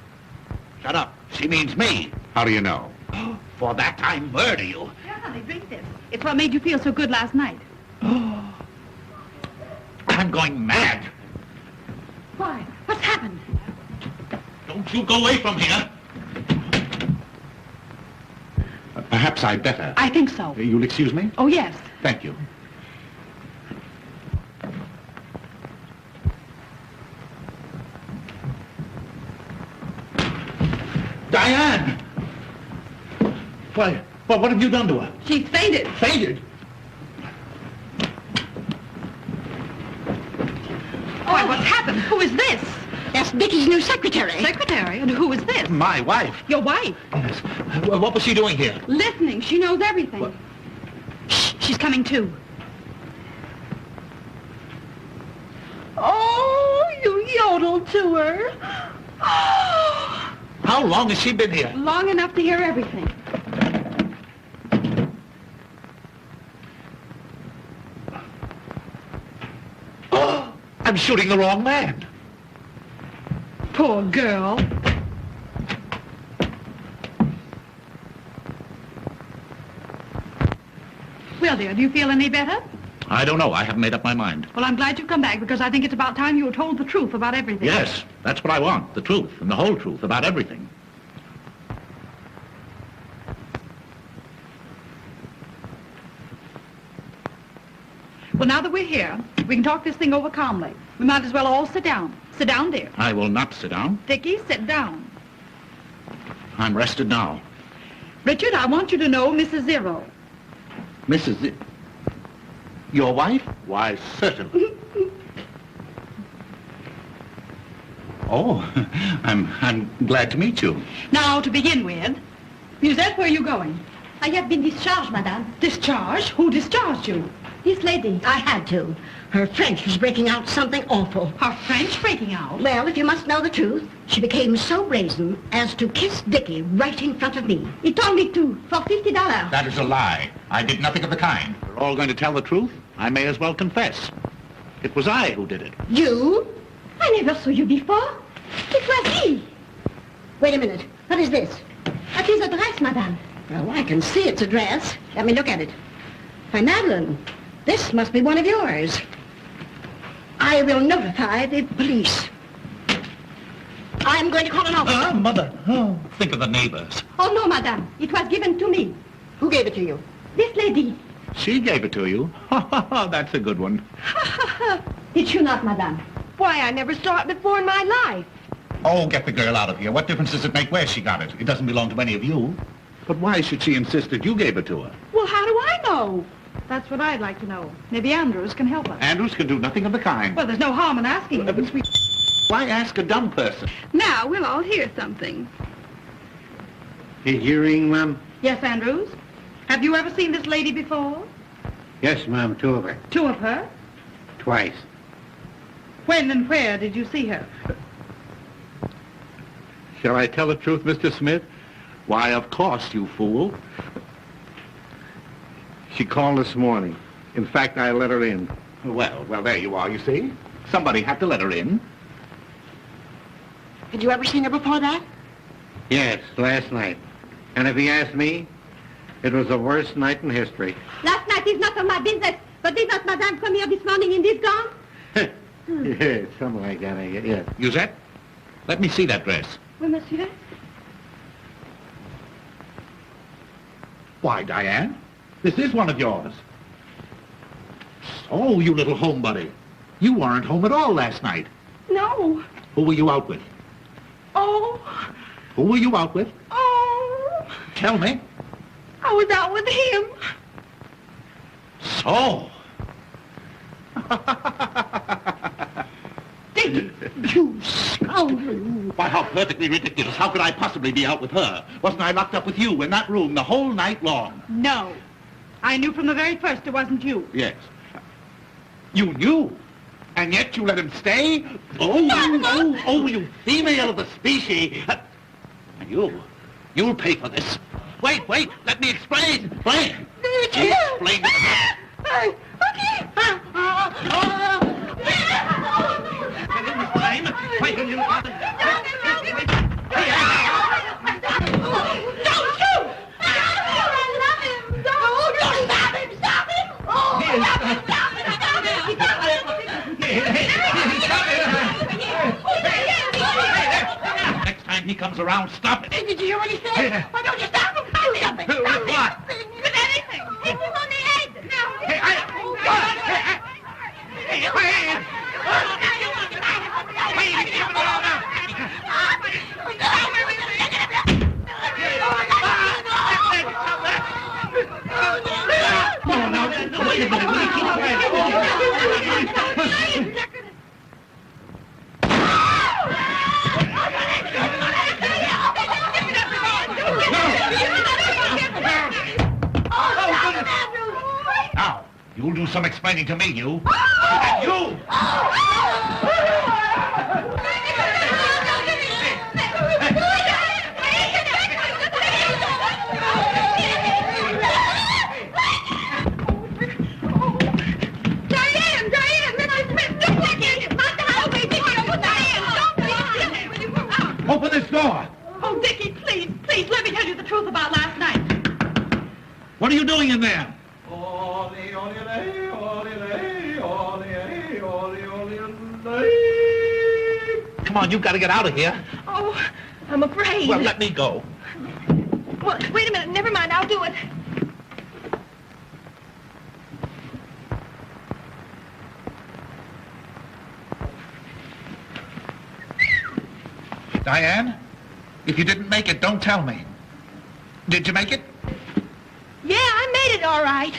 Shut up. She means me. How do you know? For that I murder you. Yeah, honey, drink this. It's what made you feel so good last night. I'm going mad. Why? What's happened? Don't you go away from here. Perhaps I'd better. I think so. You'll excuse me? Oh, yes. Thank you. Diane! Why, what have you done to her? She's fainted. Fainted? Why, what's happened? Who is this? That's Dickie's new secretary. Secretary? And who is this? My wife. Your wife. Yes. What was she doing here? Listening. She knows everything. What? Shh, she's coming too. Oh, you yodeled to her. Oh. How long has she been here? Long enough to hear everything. Oh, I'm shooting the wrong man. Poor girl. Well, dear, do you feel any better? I don't know. I haven't made up my mind. Well, I'm glad you've come back because I think it's about time you were told the truth about everything. Yes, that's what I want. The truth, and the whole truth about everything. Well, now that we're here, we can talk this thing over calmly. We might as well all sit down. Sit down, dear. I will not sit down. Dickie, sit down. I'm rested now. Richard, I want you to know Mrs. Zero. Mrs. Your wife? Why, certainly. Oh, I'm glad to meet you. Now, to begin with, Musette, where are you going? I have been discharged, madame. Discharged? Who discharged you? This lady. I had to. Her French was breaking out something awful. Her French breaking out? Well, if you must know the truth, she became so brazen as to kiss Dickie right in front of me. He told me to, for $50. That is a lie. I did nothing of the kind. We're all going to tell the truth. I may as well confess. It was I who did it. You? I never saw you before. It was he. Wait a minute. What is this? That is a dress, madame. Well, I can see it's a dress. Let me look at it. Why, Madeline, this must be one of yours. I will notify the police. I'm going to call an officer. Mother. Oh, think of the neighbors. Oh, no, madame. It was given to me. Who gave it to you? This lady. She gave it to you. That's a good one. Did you not, madame? Why, I never saw it before in my life. Oh, get the girl out of here. What difference does it make where she got it? It doesn't belong to any of you. But why should she insist that you gave it to her? Well, how do I know? That's what I'd like to know. Maybe Andrews can help us. Andrews can do nothing of the kind. Well, there's no harm in asking him. Why ask a dumb person? Now, we'll all hear something. A hearing, ma'am? Yes, Andrews? Have you ever seen this lady before? Yes, ma'am, two of her. Two of her? Twice. When and where did you see her? Shall I tell the truth, Mr. Smith? Why, of course, you fool. She called this morning. In fact, I let her in. Well, there you are, you see. Somebody had to let her in. Had you ever seen her before that? Yes, last night. And if he asked me, it was the worst night in history. Last night is none of my business. But did not madame come here this morning in this gown? Yeah, something like that, I guess. Yeah. Musette, let me see that dress. Oui, monsieur. Why, Diane, this is one of yours. So, you little homebody. You weren't home at all last night. No. Who were you out with? Oh. Who were you out with? Oh. Tell me. I was out with him. So. You scoundrel. Why, how perfectly ridiculous. How could I possibly be out with her? Wasn't I locked up with you in that room the whole night long? No. I knew from the very first it wasn't you. Yes. You knew, and yet you let him stay? Oh, you female of the species. And you'll pay for this. Wait, let me explain. Explain. Explain. Wait, Next time he comes around, stop it. Did you hear what he said? Why don't you stop him? Do something. What? With anything. Hit him on the head. No. Hey, Now, you'll do some explaining to me, you. And you! Open this door! Oh, Dickie, please, please, let me tell you the truth about last night. What are you doing in there? Come on, you've got to get out of here. Oh, I'm afraid. Well, let me go. Well, wait a minute. Never mind. I'll do it. Diane, if you didn't make it, don't tell me. Did you make it? Yeah, I made it all right.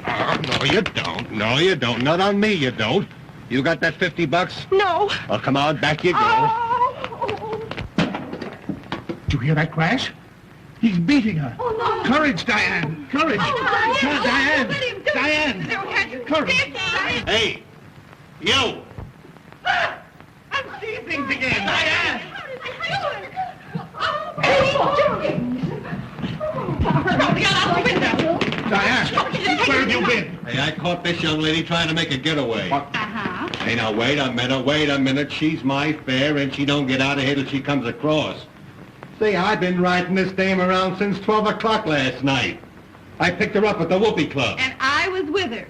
No, you don't. No, you don't. Not on me, you don't. You got that 50 bucks? No. Well, come on, back you go. Oh. Did you hear that crash? He's beating her. Oh, no. Courage, Diane. Courage. Oh, Come on, Diane. Let him do it. Diane. Courage. Hey, you! I'm seeing things again. Diane. Diane, where have you been? Hey, I caught this young lady trying to make a getaway. Uh-huh. Hey, now, wait a minute. She's my fare, and she don't get out of here till she comes across. See, I've been riding this dame around since 12 o'clock last night. I picked her up at the Whoopee Club. And I was with her.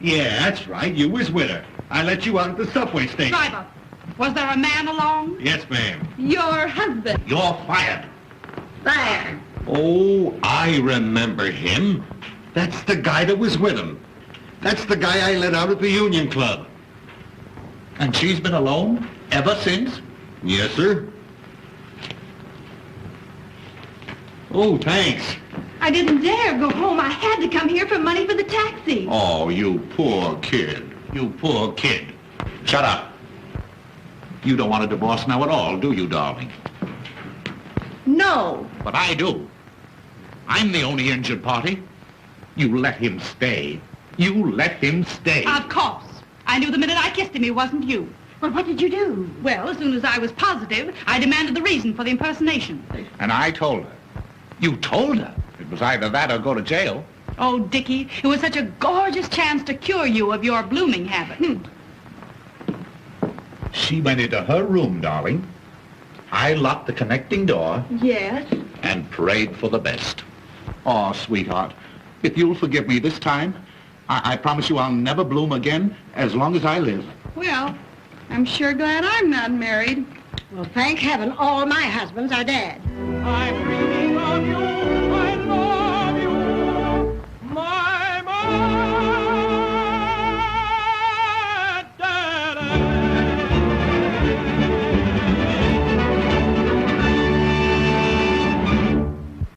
Yeah, that's right. You was with her. I let you out at the subway station. Driver, was there a man along? Yes, ma'am. Your husband. You're fired. There. Oh, I remember him. That's the guy that was with him. That's the guy I let out at the Union Club. And she's been alone ever since? Yes, sir. Oh, thanks. I didn't dare go home. I had to come here for money for the taxi. Oh, you poor kid. You poor kid. Shut up. You don't want a divorce now at all, do you, darling? No. But I do. I'm the only injured party. You let him stay. You let him stay. Of course. I knew the minute I kissed him he wasn't you. Well, what did you do? Well, as soon as I was positive, I demanded the reason for the impersonation. And I told her. You told her? It was either that or go to jail. Oh, Dickie, it was such a gorgeous chance to cure you of your blooming habit. She went into her room, darling. I locked the connecting door Yes. and prayed for the best. Oh, sweetheart, if you'll forgive me this time, I promise you I'll never bloom again as long as I live. Well, I'm sure glad I'm not married. Well, thank heaven all my husbands are dead.